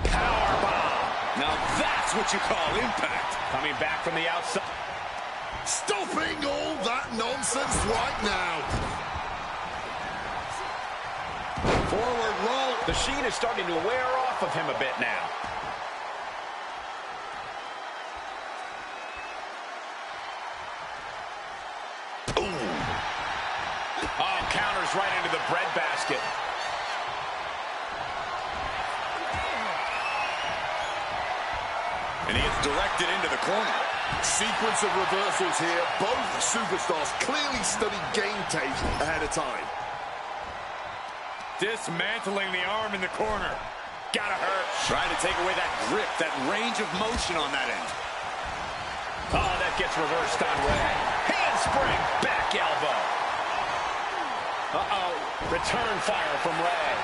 Powerbomb. Now that's what you call impact. Coming back from the outside.
Stopping all that nonsense right now.
Forward roll. The sheen is starting to wear off of him a bit now. Oh, counters right into the breadbasket.
And he is directed into the corner.
Sequence of reversals here. Both superstars clearly studied game tape ahead of time.
Dismantling the arm in the corner. Gotta hurt. Trying to take away that grip, that range of motion on that end.
Oh, that gets reversed on Ray. Handspring, back elbow. Uh-oh, return fire from Ray.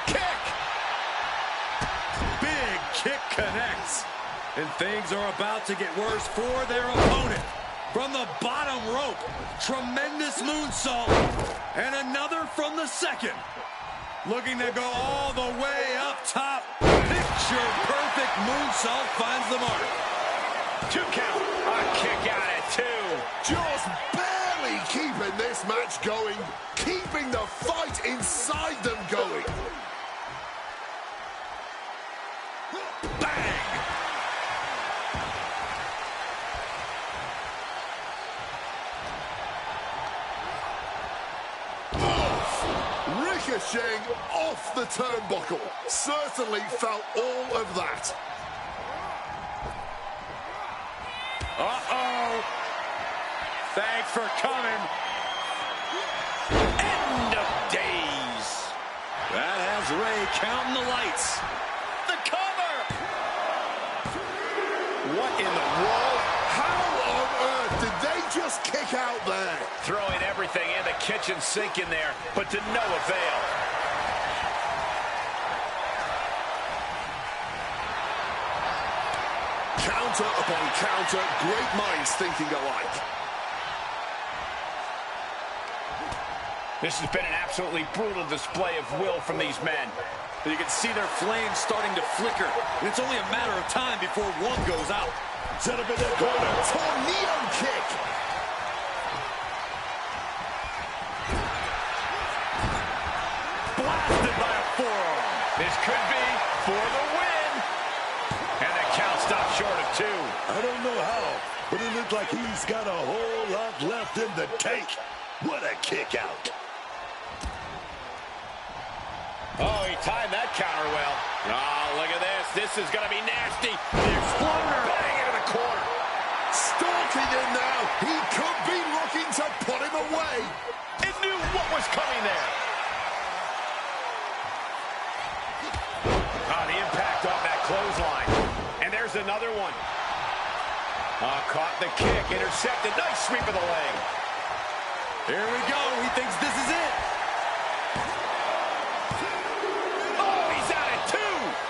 Kick!
Big kick connects. And things are about to get worse for their opponent. From the bottom rope, tremendous moonsault. And another from the second. Looking to go all the way up top. Picture-perfect moonsault finds the mark.
2 count. A kick out at 2.
Just barely keeping this match going. Keeping the fight inside them going.
Bang!
Ricocheting off the turnbuckle. Certainly felt all of that.
Uh-oh. Thanks for coming. End of days.
That has Ray counting the lights.
The cover. What in the world?
How on earth did they just kick out there?
Throwing everything in the kitchen sink in there, but to no avail.
Counter upon counter, great minds thinking alike.
This has been an absolutely brutal display of will from these men.
You can see their flames starting to flicker, and it's only a matter of time before one goes out.
Set up in that corner.
Tornado kick.
Blasted by a forearm. This could be for the win. And the count stops short of 2.
I don't know how, but it looks like he's got a whole lot left in the tank. What a kick out.
Oh, he timed that counter well. Oh, look at this. This is going to be nasty. The Exploder bang into the corner.
Stalking him now. He could be looking to put him away.
It knew what was coming there. Oh, the impact on that clothesline. And there's another one. Oh, caught the kick. Intercepted. Nice sweep of the leg.
Here we go. He thinks this is it.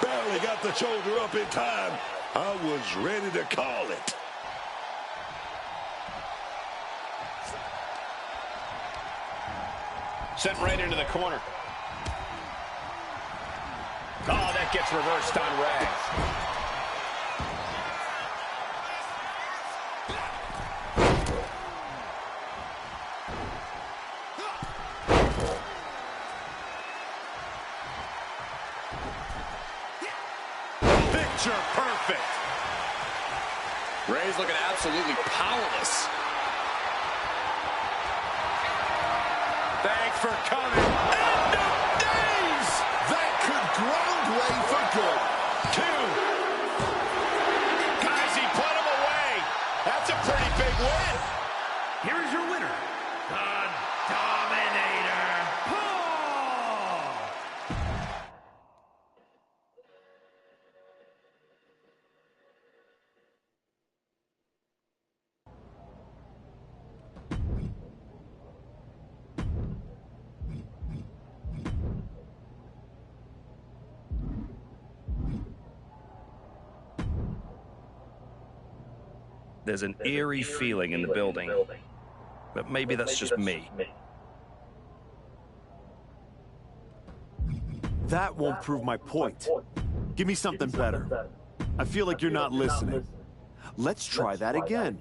Barely got the shoulder up in time. I was ready to call it.
Sent right into the corner. Oh, that gets reversed on Ray.
Picture perfect.
Ray's looking absolutely powerless.
Thanks for coming. End of days!
That could ground Ray for good.
2. Guys, he put him away. That's a pretty big win.
Here is your winner, the Dominator, Paul!
There's an eerie feeling in the building, but maybe that's just me.
That won't prove my point. Give me something better. I feel like you're not listening. Let's try that again.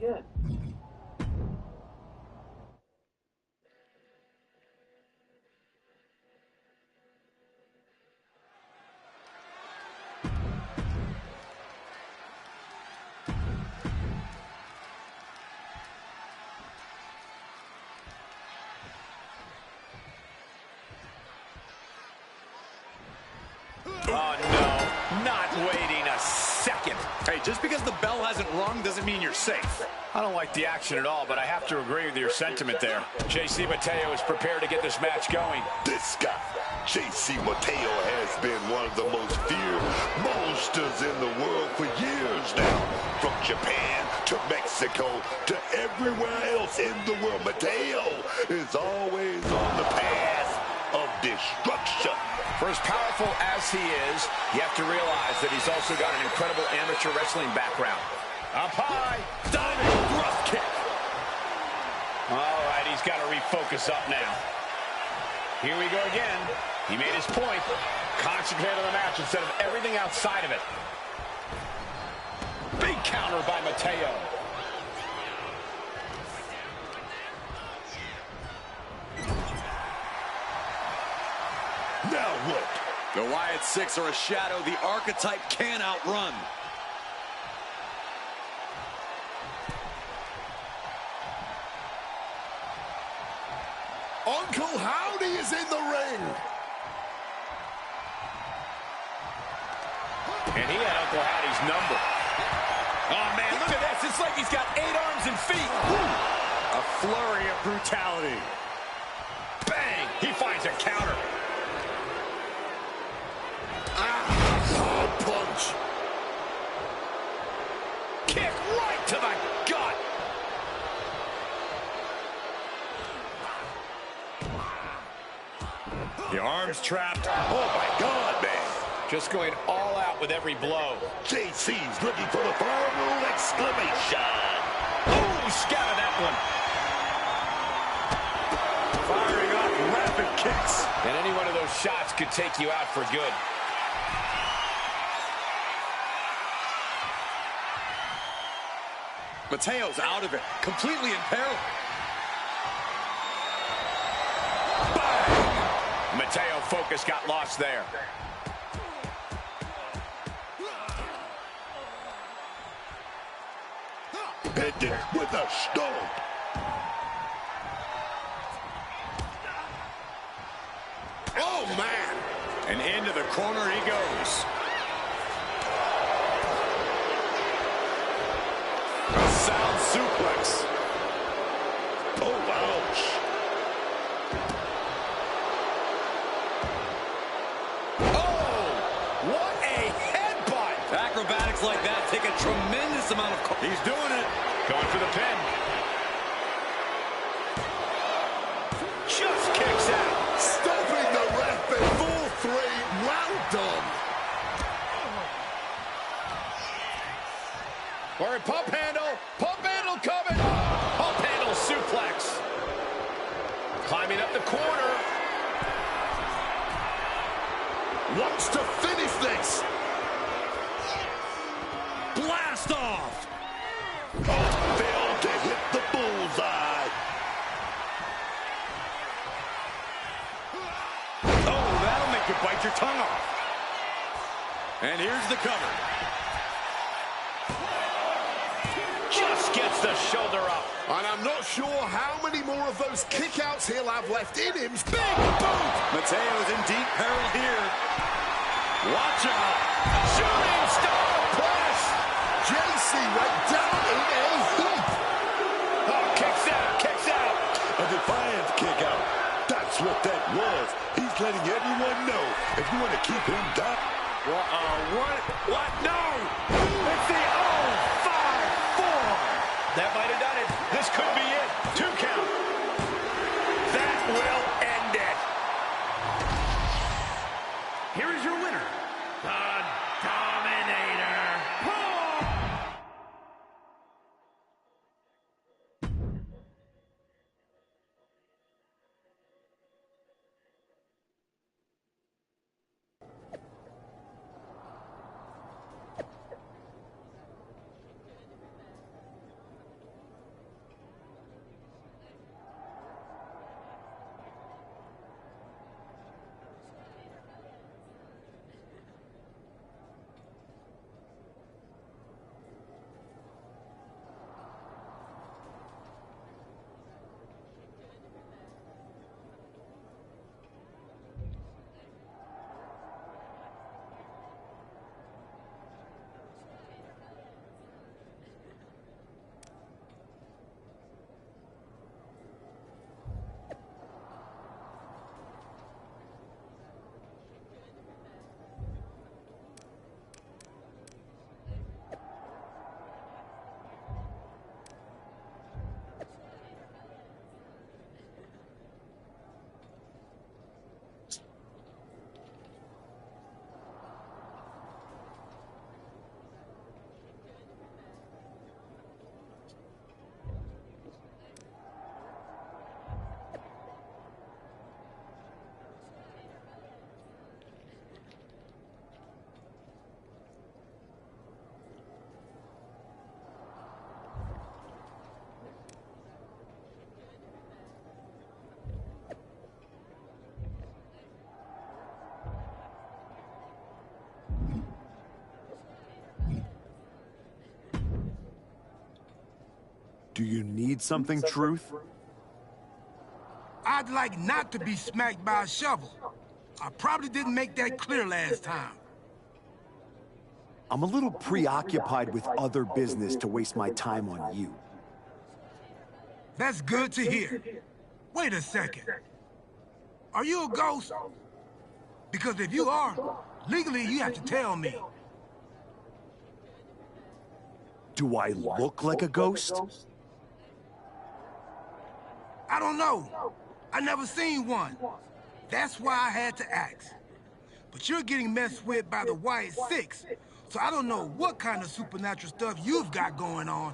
Oh, no. Not waiting a second.
Hey, just because the bell hasn't rung doesn't mean you're safe.
I don't like the action at all, but I have to agree with your sentiment there. JC Mateo is prepared to get this match going.
This guy, JC Mateo, has been one of the most feared monsters in the world for years now. From Japan to Mexico to everywhere else in the world, Mateo is always on the path of destruction.
For as powerful as he is, you have to realize that he's also got an incredible amateur wrestling background. Up high, diving thrust kick. All right, he's got to refocus up now. Here we go again. He made his point. Concentrate on the match instead of everything outside of it. Big counter by Mateo.
Now what?
The Wyatt Six are a shadow the archetype can't outrun.
Uncle Howdy is in the ring.
And he had Uncle Howdy's number. Oh, man, look at this. It's like he's got 8 arms and feet.
A flurry of brutality.
Bang! He finds a counter.
Hard punch.
Kick right to the gut.
The arm's trapped.
Oh, my God, man.
Just going all out with every blow.
JC's looking for the final exclamation.
Oh, scouted that one.
Firing off rapid kicks.
And any one of those shots could take you out for good.
Mateo's out of it, completely in peril.
Bang! Mateo focus got lost there.
Ended with a stomp.
Oh, man.
And into the corner he goes.
A sound suplex.
Oh, ouch.
Oh, what a headbutt.
Acrobatics like that take a tremendous amount of...
He's doing it.
Going for the pin. Just kicks out.
Stopping the ref in full 3. Well done.
Or a pump handle. Pump handle coming. Pump handle suplex. Climbing up the corner.
Wants to finish this.
Blast off!
Oh, failed to hit the bullseye.
Oh, that'll make you bite your tongue off. And here's the cover.
gets the shoulder up.
And I'm not sure how many more of those kickouts he'll have left in him. Big boot!
Mateo is in deep peril here. Watch out!
Shooting star press!
JC went down in a heap.
Oh, kicks out, kicks out.
A defiant kick out. That's what that was. He's letting everyone know if you want to keep him down.
What? No! It's the 0-5-4. That might have done it. This could be it. 2 count. That will end it.
Here is your winner, the Dominator, Paul.
Do you need something, Truth?
I'd like not to be smacked by a shovel. I probably didn't make that clear last time.
I'm a little preoccupied with other business to waste my time on you.
That's good to hear. Wait a second. Are you a ghost? Because if you are, legally you have to tell me.
Do I look like a ghost?
I don't know. I never seen one. That's why I had to ask. But you're getting messed with by the Wyatt Six, so I don't know what kind of supernatural stuff you've got going on.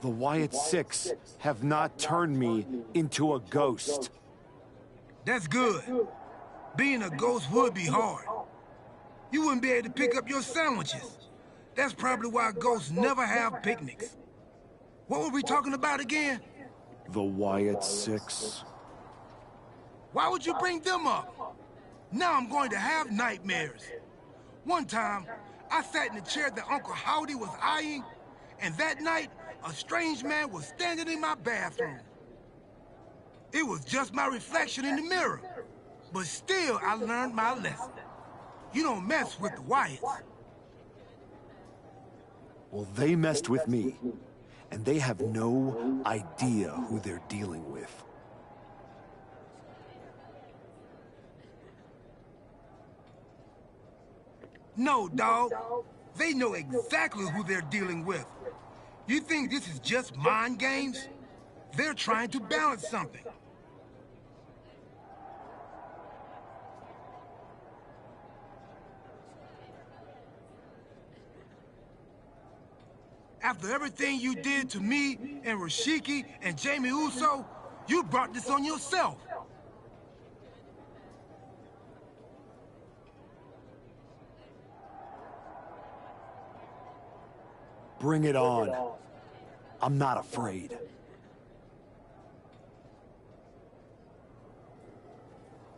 The Wyatt Six have not turned me into a ghost.
That's good. Being a ghost would be hard. You wouldn't be able to pick up your sandwiches. That's probably why ghosts never have picnics. What were we talking about again?
The Wyatt Six.
Why would you bring them up? Now I'm going to have nightmares. One time, I sat in the chair that Uncle Howdy was eyeing, and that night, a strange man was standing in my bathroom. It was just my reflection in the mirror. But still, I learned my lesson. You don't mess with the Wyatts.
Well, they messed with me, and they have no idea who they're dealing with.
No, dog. They know exactly who they're dealing with. You think this is just mind games? They're trying to balance something. After everything you did to me and Rashiki and Jamie Uso, you brought this on yourself.
Bring it on. I'm not afraid.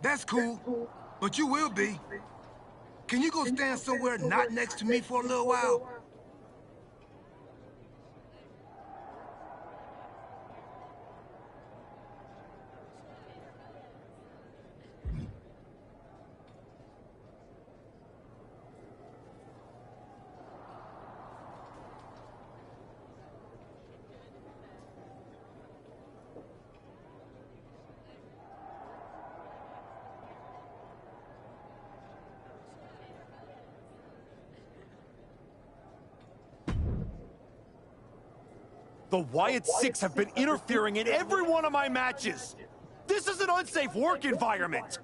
That's cool, but you will be. Can you go stand somewhere not next to me for a little while?
The Wyatt Six have been interfering in every one of my matches. This is an unsafe work environment.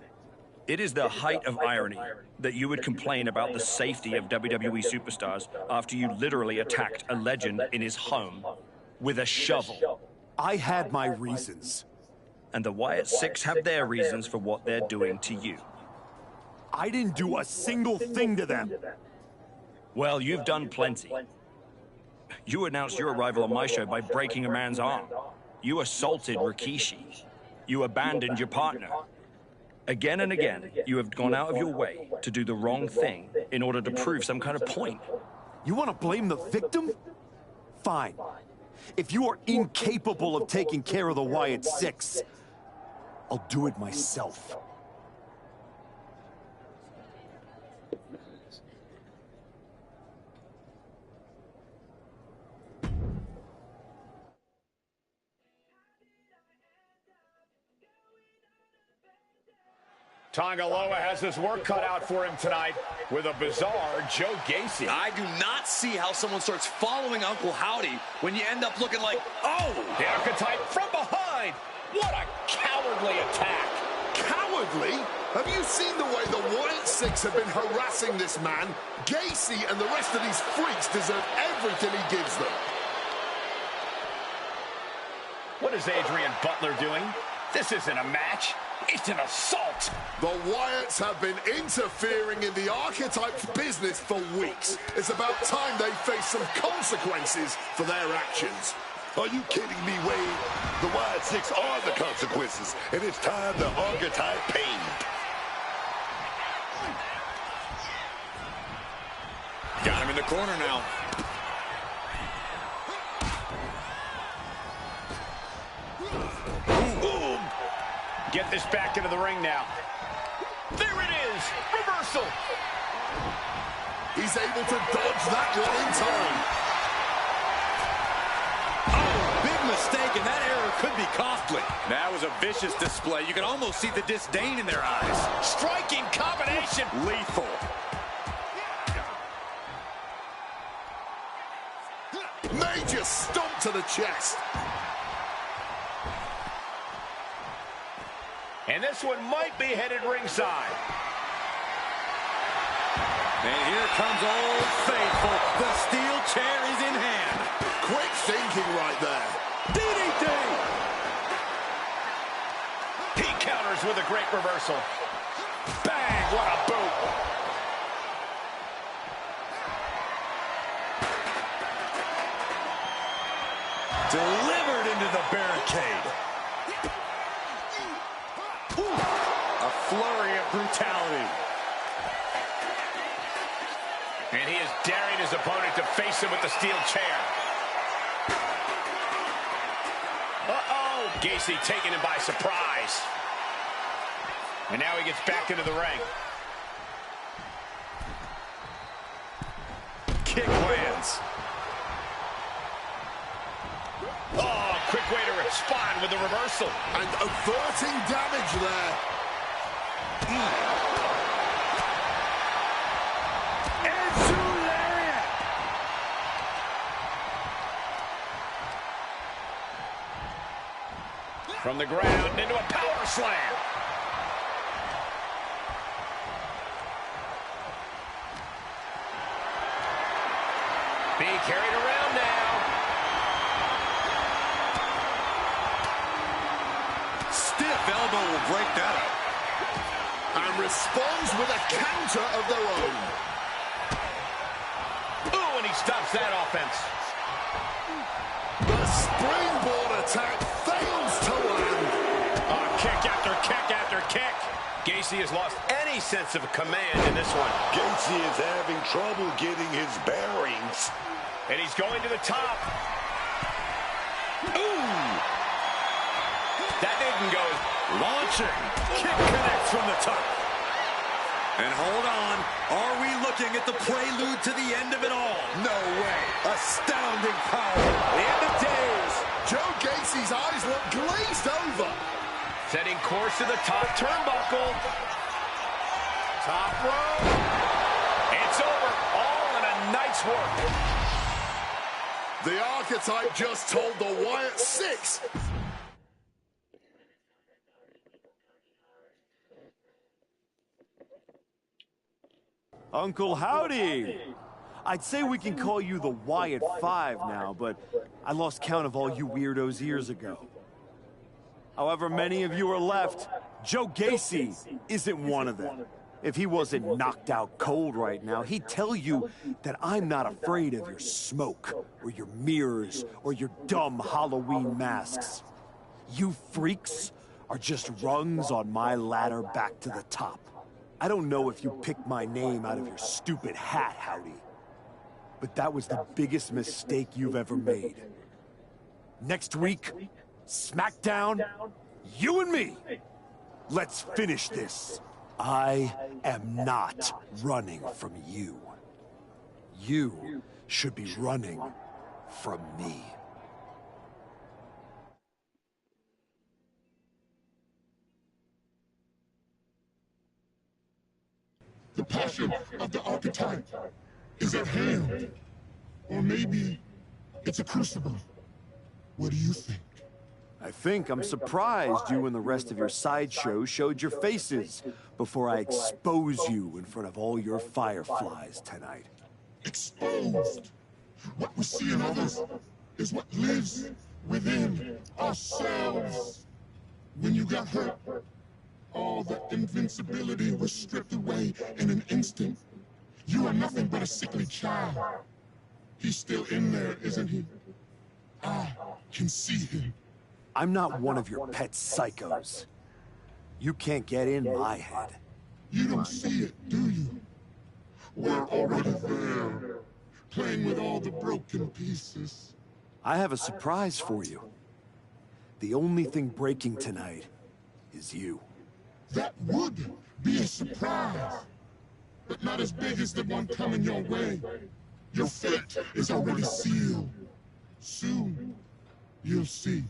It is the height of irony that you would complain about the safety of WWE superstars after you literally attacked a legend in his home with a shovel.
I had my reasons.
And the Wyatt Six have their reasons for what they're doing to you.
I didn't do a single thing to them.
Well, you've done plenty. You announced your arrival on my show by breaking a man's arm. You assaulted Rikishi. You abandoned your partner. Again and again, you have gone out of your way to do the wrong thing in order to prove some kind of point.
You want to blame the victim? Fine. If you are incapable of taking care of the Wyatt Six, I'll do it myself.
Tongaloa has his work cut out for him tonight with a bizarre Joe Gacy.
I do not see how someone starts following Uncle Howdy when you end up looking like, oh!
The archetype from behind. What a cowardly attack.
Cowardly? Have you seen the way the Wyatt Six have been harassing this man? Gacy and the rest of these freaks deserve everything he gives them.
What is Adrian Butler doing? This isn't a match. It's an assault.
The Wyatts have been interfering in the archetype's business for weeks. It's about time they face some consequences for their actions.
Are you kidding me, Wade? The Wyatt Six are the consequences, and it's time the archetype paid.
Got him in the corner now.
Get this back into the ring now. There it is! Reversal!
He's able to dodge that one in time.
Oh, big mistake, and that error could be costly. That was a vicious display. You can almost see the disdain in their eyes.
Striking combination!
Lethal.
Major stomp to the chest.
And this one might be headed ringside.
And here comes Old Faithful. The steel chair is in hand.
Quick thinking right there.
DDT!
He counters with a great reversal. Bang! What a boot!
Delivered into the barricade. A flurry of brutality.
And he is daring his opponent to face him with the steel chair. Uh-oh! Gacy taking him by surprise. And now he gets back into the ring.
Kick lands.
Oh, quick way to respond with the reversal.
And averting damage there.
Lariat. From the ground into a power slam. Being carried around now.
Stiff elbow will break that up.
And responds with a counter of their own.
Ooh, and he stops that offense.
The springboard attack fails to land.
Kick after kick after kick. Gacy has lost any sense of command in this one.
Gacy is having trouble getting his bearings.
And he's going to the top. Ooh! That didn't go.
Launching. Kick connects from the top. And hold on. Are we looking at the prelude to the end of it all? No way. Astounding power. The end of days.
Joe Gacy's eyes look glazed over.
Setting course to the top turnbuckle. Top rope. It's over. All in a night's work.
The archetype just told the Wyatt 6.
Uncle Howdy! I'd say we can call you the Wyatt 5 now, but I lost count of all you weirdos years ago. However many of you are left, Joe Gacy isn't one of them. If he wasn't knocked out cold right now, he'd tell you that I'm not afraid of your smoke, or your mirrors, or your dumb Halloween masks. You freaks are just rungs on my ladder back to the top. I don't know if you picked my name out of your stupid hat, Howdy. But that was the biggest mistake you've ever made. Next week, SmackDown, you and me. Let's finish this. I am not running from you. You should be running from me.
The passion of the archetype is at hand. Or maybe it's a crucible. What do you think?
I think I'm surprised you and the rest of your sideshow showed your faces before I expose you in front of all your fireflies tonight.
Exposed. What we see in others is what lives within ourselves. When you got hurt, all the invincibility was stripped away in an instant. You are nothing but a sickly child. He's still in there, isn't he? I can see him.
I'm not one of your pet psychos. You can't get in my head.
You don't see it, do you? We're already there, playing with all the broken pieces.
I have a surprise for you. The only thing breaking tonight is you.
That would be a surprise, but not as big as the one coming your way. Your fate is already sealed. Soon, you'll see.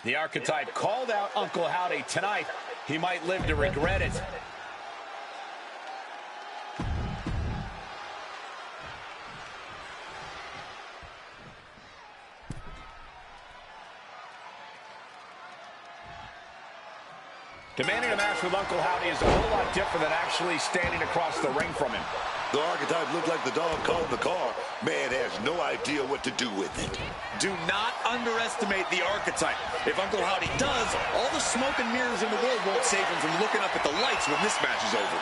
The Archetype called out Uncle Howdy tonight. He might live to regret it. Demanding a match with Uncle Howdy is a whole lot different than actually standing across the ring from him.
The Archetype looked like the dog caught in the car. Man has no idea what to do with it.
Do not underestimate the Archetype. If Uncle Howdy does, all the smoke and mirrors in the world won't save him from looking up at the lights when this match is over.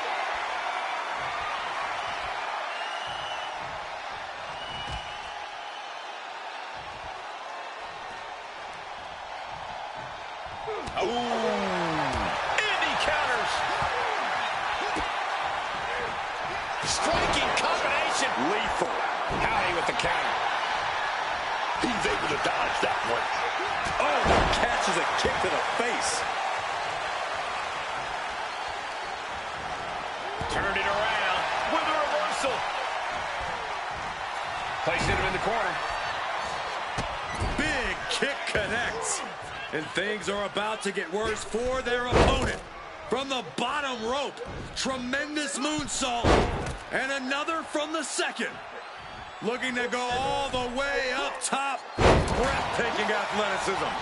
Striking combination. Lethal. Howdy with the counter.
He's able to dodge that one.
Oh, catches a kick to the face.
Turned it around with a reversal. Placing him in the corner.
Big kick connects. And things are about to get worse for their opponent. From the bottom rope, tremendous moonsault, and another from the second. Looking to go all the way up top. Breathtaking athleticism.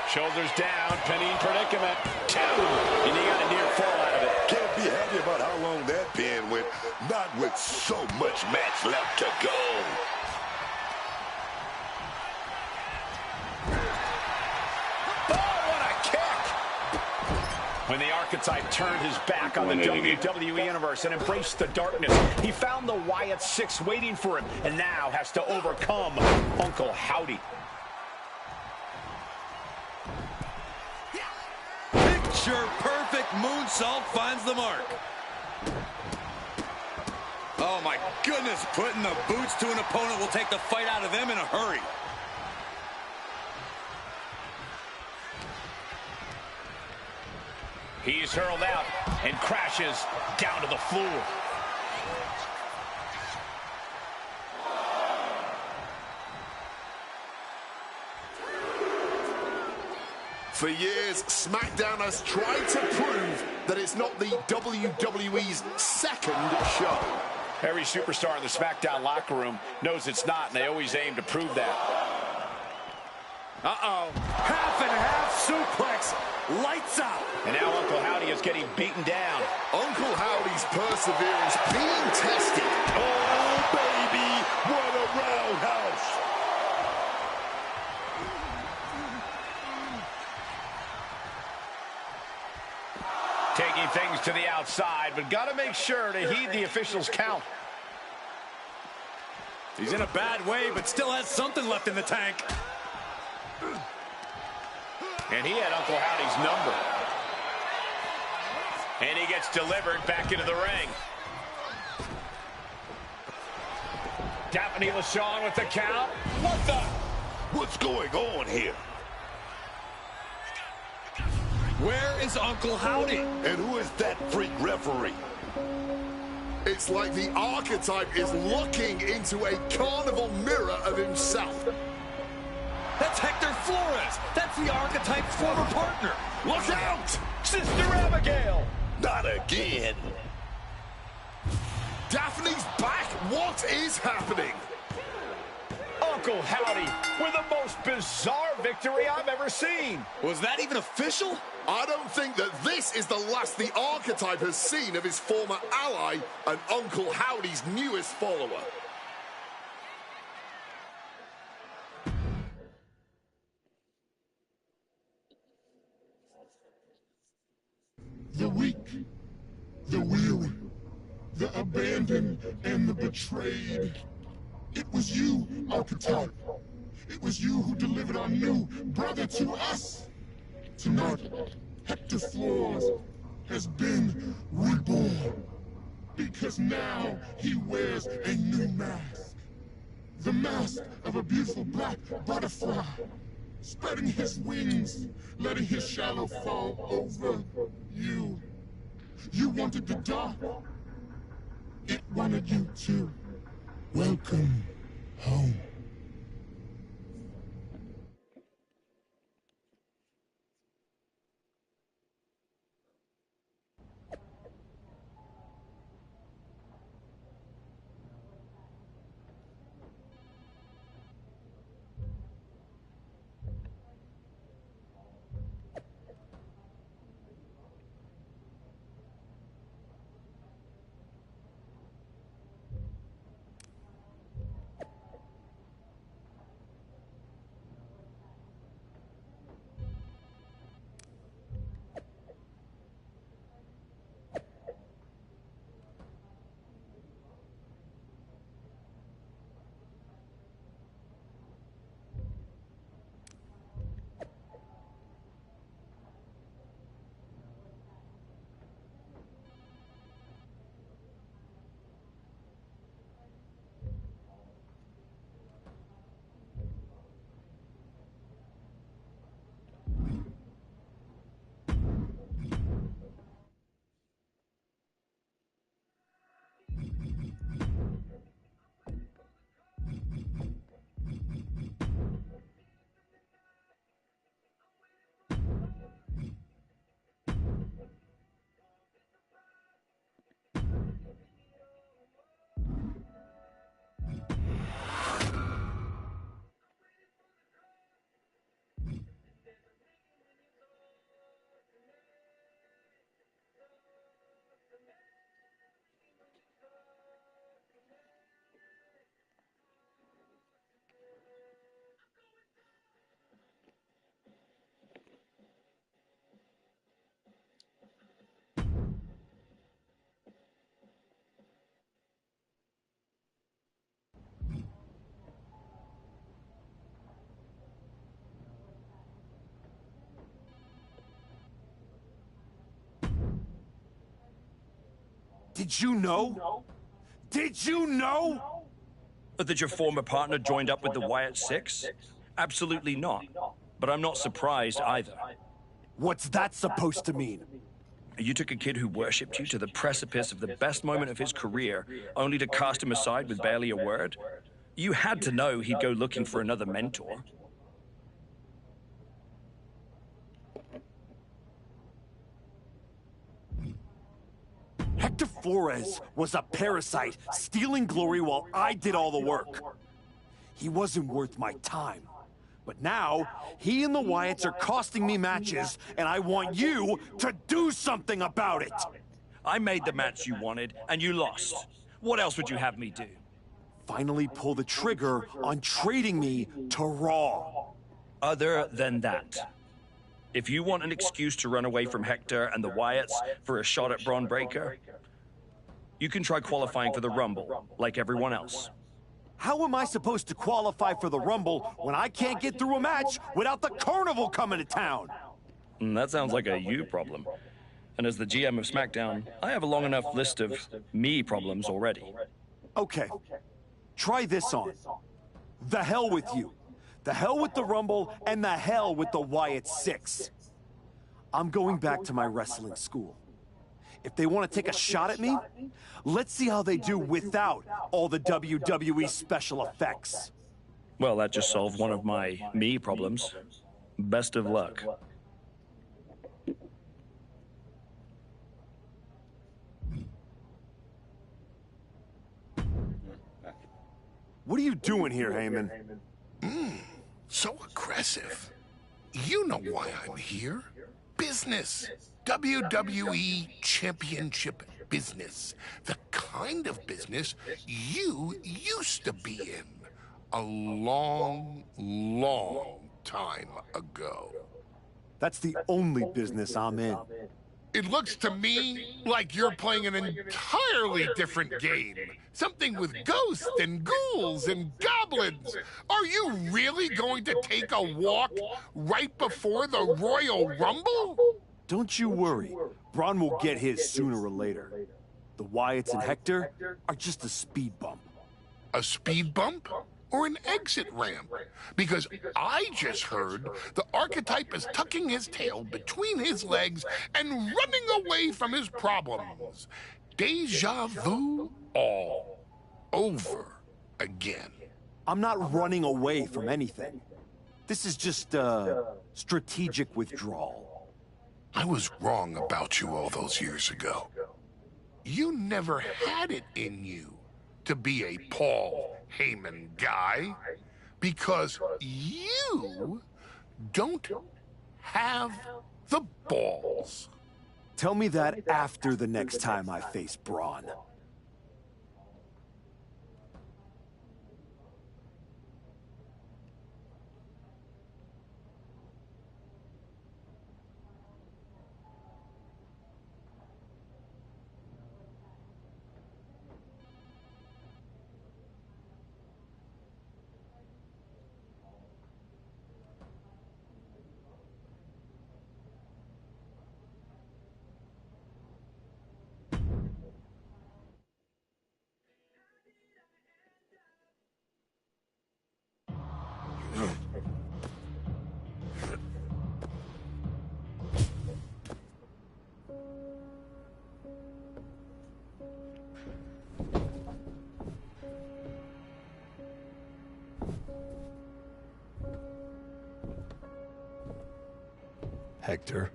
Shoulders down, pinning predicament. 2, and he got a near fall out of it.
Can't be happy about how long that pin went, not with so much match left to go.
When the Archetype turned his back on the WWE Universe and embraced the darkness, he found the Wyatt Six waiting for him and now has to overcome Uncle Howdy.
Picture-perfect moonsault finds the mark.
Oh, my goodness. Putting the boots to an opponent will take the fight out of them in a hurry.
He's hurled out and crashes down to the floor.
For years, SmackDown has tried to prove that it's not the WWE's second show.
Every superstar in the SmackDown locker room knows it's not, and they always aim to prove that.
Uh-oh. Half and half suplex. Lights out.
And now Uncle Howdy is getting beaten down.
Uncle Howdy's perseverance being tested.
Oh, baby, what a roundhouse.
Taking things to the outside, but got to make sure to heed the officials' count.
He's in a bad way, but still has something left in the tank.
And he had Uncle Howdy's number. And he gets delivered back into the ring. Daphne LaShawn with the count. What the?
What's going on here?
Where is Uncle Howdy?
And who is that freak referee?
It's like the Archetype is looking into a carnival mirror of himself.
That's Hector Flores. That's the Archetype's former partner.
Look out!
Sister Abigail!
Not again.
Daphne's back. What is happening?
Uncle Howdy with the most bizarre victory I've ever seen.
Was that even official?
I don't think that this is the last the Archetype has seen of his former ally and Uncle Howdy's newest follower.
The weak, the weary, the abandoned, and the betrayed. It was you, Archetype. It was you who delivered our new brother to us. Tonight, Hector Flores has been reborn. Because now he wears a new mask. The mask of a beautiful black butterfly. Spreading his wings, letting his shadow fall over you. You wanted the dark. It wanted you too. Welcome home.
Did you know? Did you know?
That your former partner joined up with the Wyatt Six? Absolutely not. But I'm not surprised either.
What's that supposed to mean?
You took a kid who worshipped you to the precipice of the best moment of his career, only to cast him aside with barely a word? You had to know he'd go looking for another mentor.
Hector Flores was a parasite, stealing glory while I did all the work. He wasn't worth my time. But now, he and the Wyatts are costing me matches, and I want you to do something about it!
I made the match you wanted, and you lost. What else would you have me do?
Finally pull the trigger on trading me to Raw.
Other than that, if you want an excuse to run away from Hector and the Wyatts for a shot at Braun Breaker, you can try qualifying for the Rumble, like everyone else.
How am I supposed to qualify for the Rumble when I can't get through a match without the Carnival coming to town?
That sounds like a you problem. And as the GM of SmackDown, I have a long enough list of me problems already.
Okay. Try this on. The hell with you. The hell with the Rumble, and the hell with the Wyatt Six. I'm going back to my wrestling school. If they want to take a shot at me, let's see how they do without all the WWE special effects.
Well, that just solved one of my me problems. Best of luck.
What are you doing here, Heyman?
So aggressive. You know why I'm here. Business. WWE Championship business. The kind of business you used to be in. A long, long time ago.
That's the only business I'm in.
It looks to me like you're playing an entirely different game. Something with ghosts and ghouls and goblins. Are you really going to take a walk right before the Royal Rumble?
Don't you worry. Braun will get his sooner or later. The Wyatts and Hector are just a speed bump.
A speed bump? Or an exit ramp? Because I just heard the archetype is tucking his tail between his legs and running away from his problems. Deja vu all over again.
I'm not running away from anything. This is just strategic withdrawal.
I was wrong about you all those years ago. You never had it in you to be a Paul Heyman guy, because you don't have the balls.
Tell me that after the next time I face Braun.
Hector?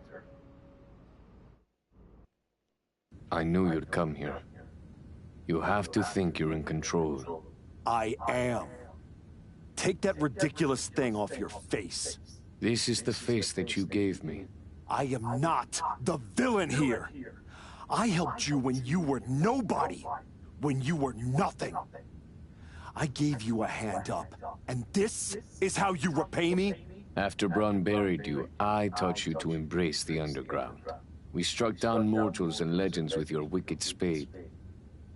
I knew you'd come here. You have to think you're in control.
I am. Take that ridiculous thing off your face.
This is the face that you gave me.
I am not the villain here. I helped you when you were nobody, when you were nothing. I gave you a hand up, and this is how you repay me?
After Braun buried you, I taught you to embrace the underground. We struck down mortals and legends with your wicked spade.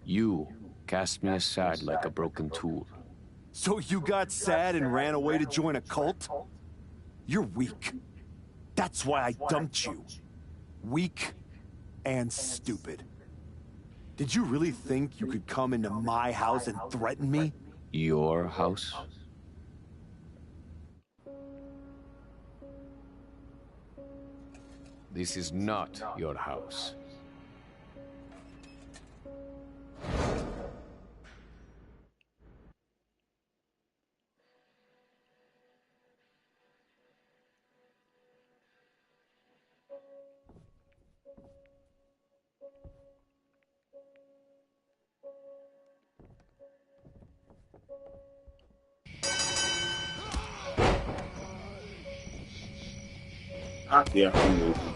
You cast me aside like a broken tool.
So you got sad and ran away to join a cult? You're weak. That's why I dumped you. Weak and stupid. Did you really think you could come into my house and threaten me?
Your house? This is not your house.
Yeah, I'm moving.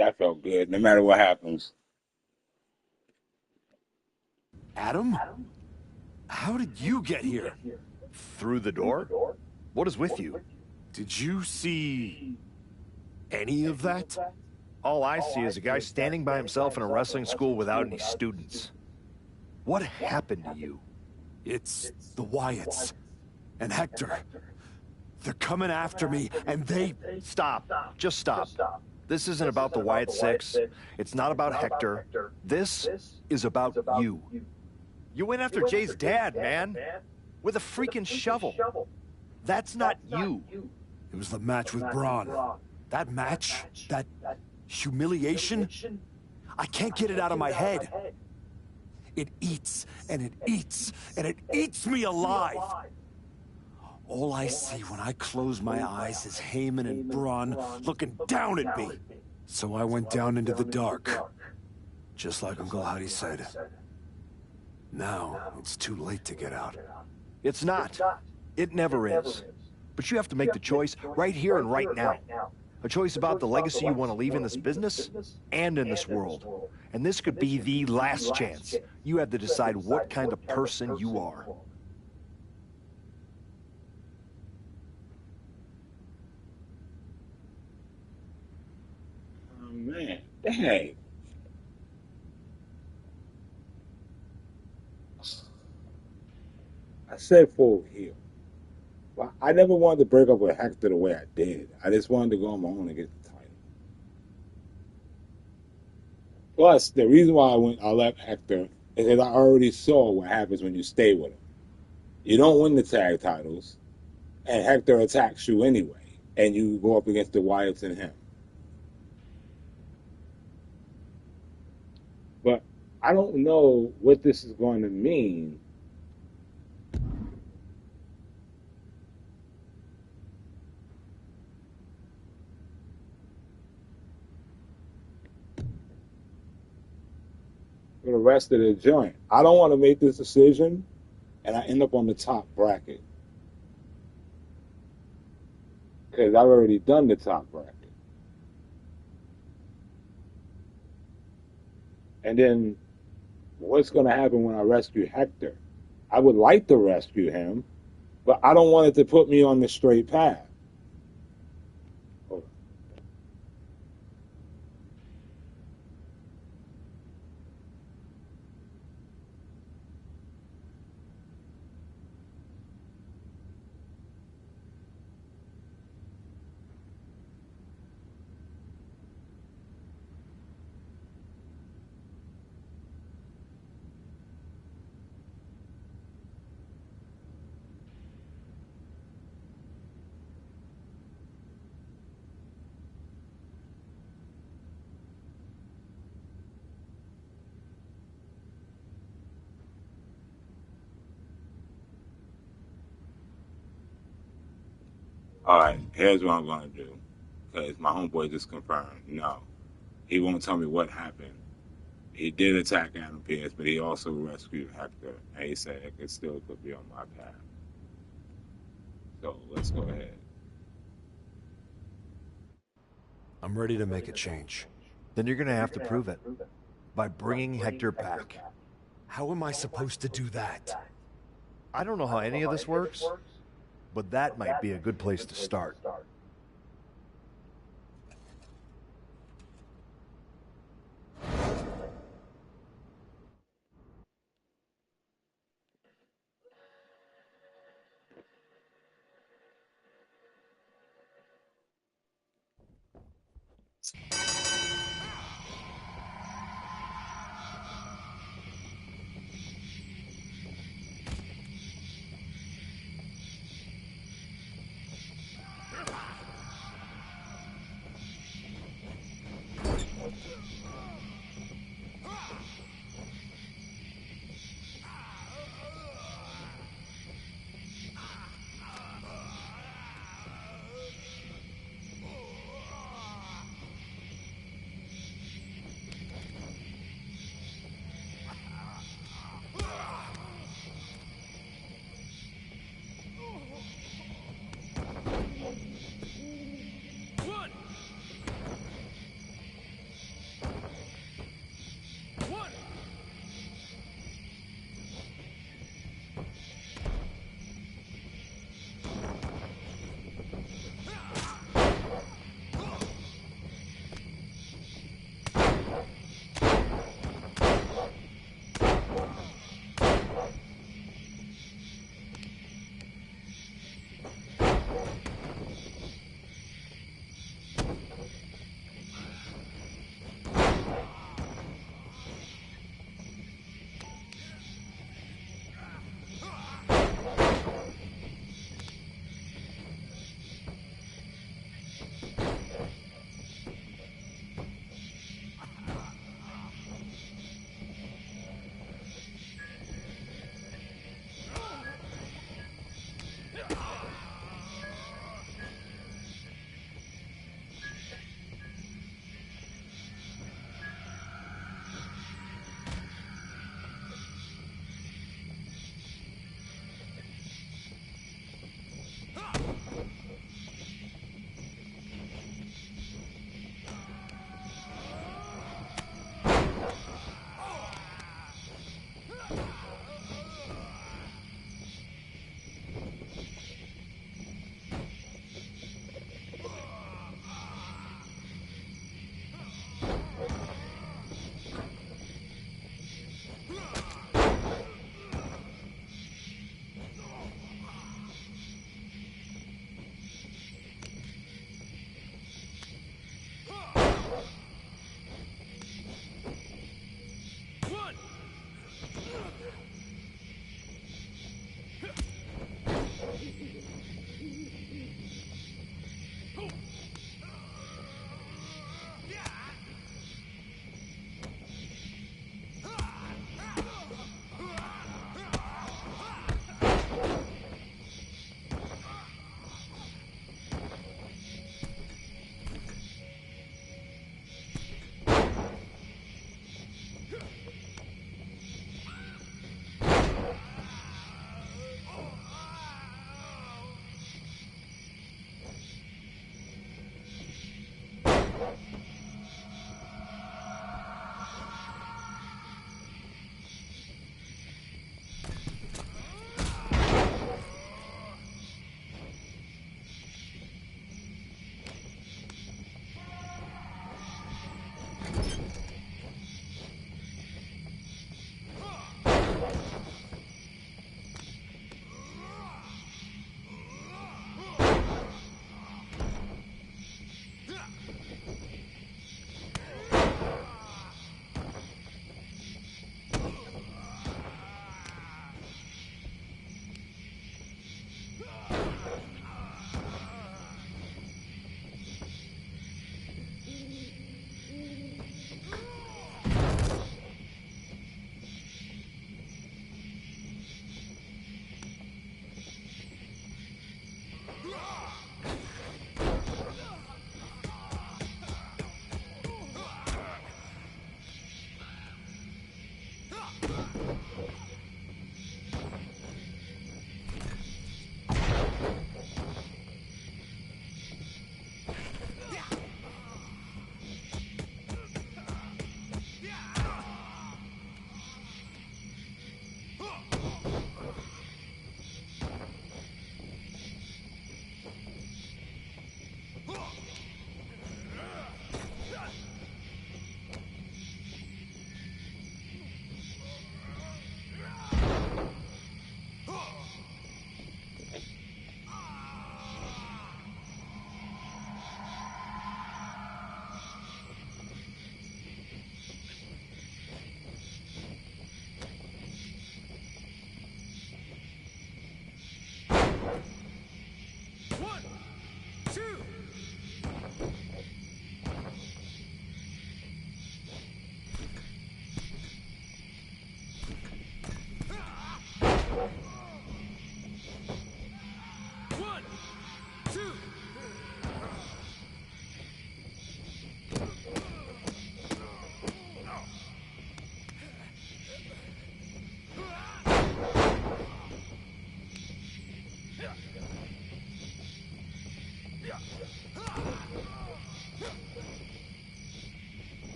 That felt good, no matter what happens.
Adam? How did you get here?
Through the door? What is with you?
Did you see any of that?
All I see is a guy standing by himself in a wrestling school without any students. What happened to you?
It's the Wyatts and Hector. They're coming after me, and they...
Stop. Just stop. This isn't about the Wyatt Six. It's not about Hector. This is about you. You went after Jay's dad, man. With a freaking shovel. That's not you.
It was the match with Braun. That match, that humiliation, I can't get it out of my head. It eats, and it eats, and it eats me alive. All I see when I close my eyes is Heyman and Braun looking down at me. So I went down into the dark, just like Uncle Howdy said. Now, it's too late to get out.
It's not. It never is. But you have to make the choice right here and right now. A choice about the legacy you want to leave in this business and in this world. And this could be the last chance. You have to decide what kind of person you are.
Oh, man. Dang. I said full heel. Well, I never wanted to break up with Hector the way I did. I just wanted to go on my own and get the title. Plus, the reason why I left Hector is that I already saw what happens when you stay with him. You don't win the tag titles, and Hector attacks you anyway, and you go up against the Wyatts and him. But I don't know what this is going to mean. For the rest of the joint. I don't want to make this decision and I end up on the top bracket. Because I've already done the top bracket. And then what's going to happen when I rescue Hector? I would like to rescue him, but I don't want it to put me on the straight path. All right, here's what I'm going to do. Because my homeboy just confirmed, no, he won't tell me what happened. He did attack Adam Pearce, but he also rescued Hector. And he said it could still could be on my path. So let's go ahead.
I'm ready to make a change.
Then you're going to have to prove it. By bringing Hector back.
How am I supposed to do that?
I don't know how any of this works, but that might be a good place to start.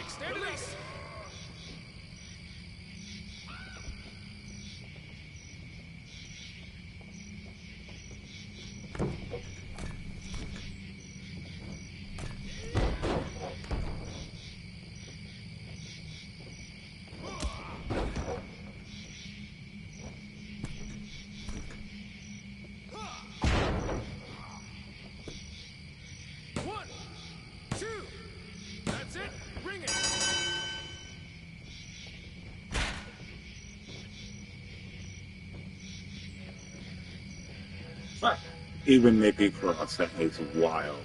Stand release. One, two. That's it. Bring it.
Even Nikki Cross, that is wild.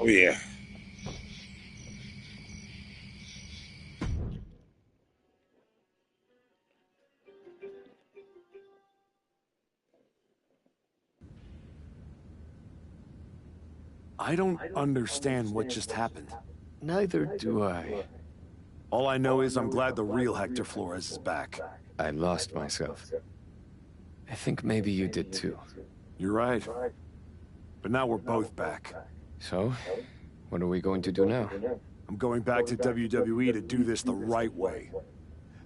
Oh, yeah.
I don't understand what just happened.
Neither do I.
All I know is I'm glad the real Hector Flores is back.
I lost myself. I think maybe you did too.
You're right. But now we're both back.
So, what are we going to do now?
I'm going back to WWE to do this the right way.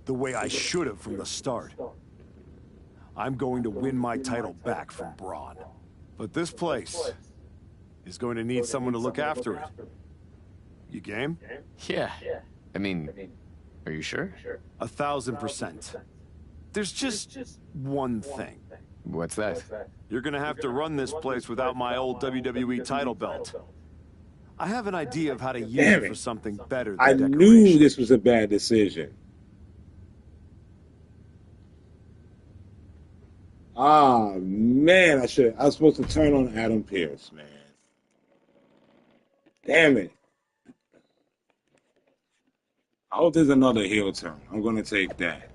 The way I should have from the start. I'm going to win my title back from Braun. But this place is going to need someone to look after it. You game?
Yeah. I mean, are you sure?
1000%. There's just one thing.
What's that?
You're gonna have to run this place without my old WWE title belt. I have an idea of how to use
Damn
it for
it.
something better than
I
decoration.
knew this was a bad decision. Ah, man, I was supposed to turn on Adam Pearce, man. Damn it. I hope there's another heel turn. I'm going to take that.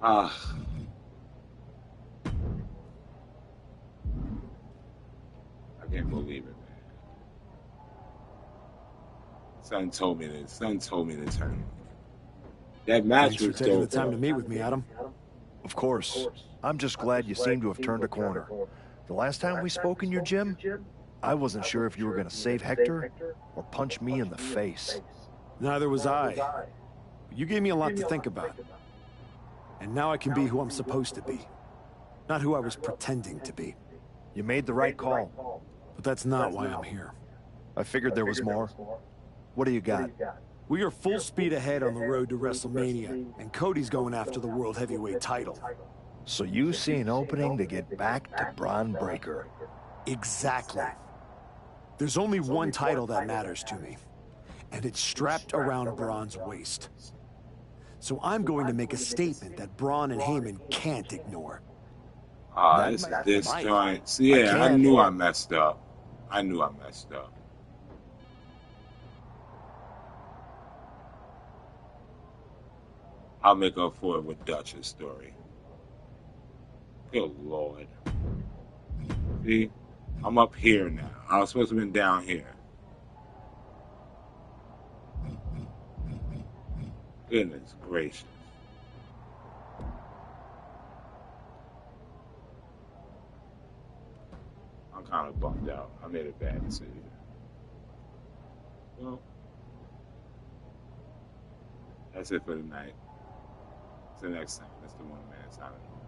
Ah. I can't believe it, man. Son told me to turn. That match
Thanks for
was
taking
dope.
the time to meet with me, Adam. Of course. I'm just glad you seem to have turned a corner. The last time we spoke in your gym, I wasn't sure if you were going to save Hector or punch me in the face.
Neither was I. But you gave me a lot to think about. And now I can be who I'm supposed to be. Not who I was pretending to be.
You made the right call.
But that's not why I'm here.
I figured there was more. What do you got?
We are full speed ahead on the road to WrestleMania, and Cody's going after the World Heavyweight title.
So you see an opening to get back to Braun Breaker.
Exactly. There's only one title that matters to me, and it's strapped around Braun's waist. So I'm going to make a statement that Braun and Heyman can't ignore.
This joint. So yeah, I knew I messed up. I'll make up for it with Dutch's story. Good Lord. See? I'm up here now. I was supposed to have been down here. Goodness gracious. I'm kind of bummed out. I made a bad decision. Well, that's it for tonight. Till next time. That's the One Man signing off.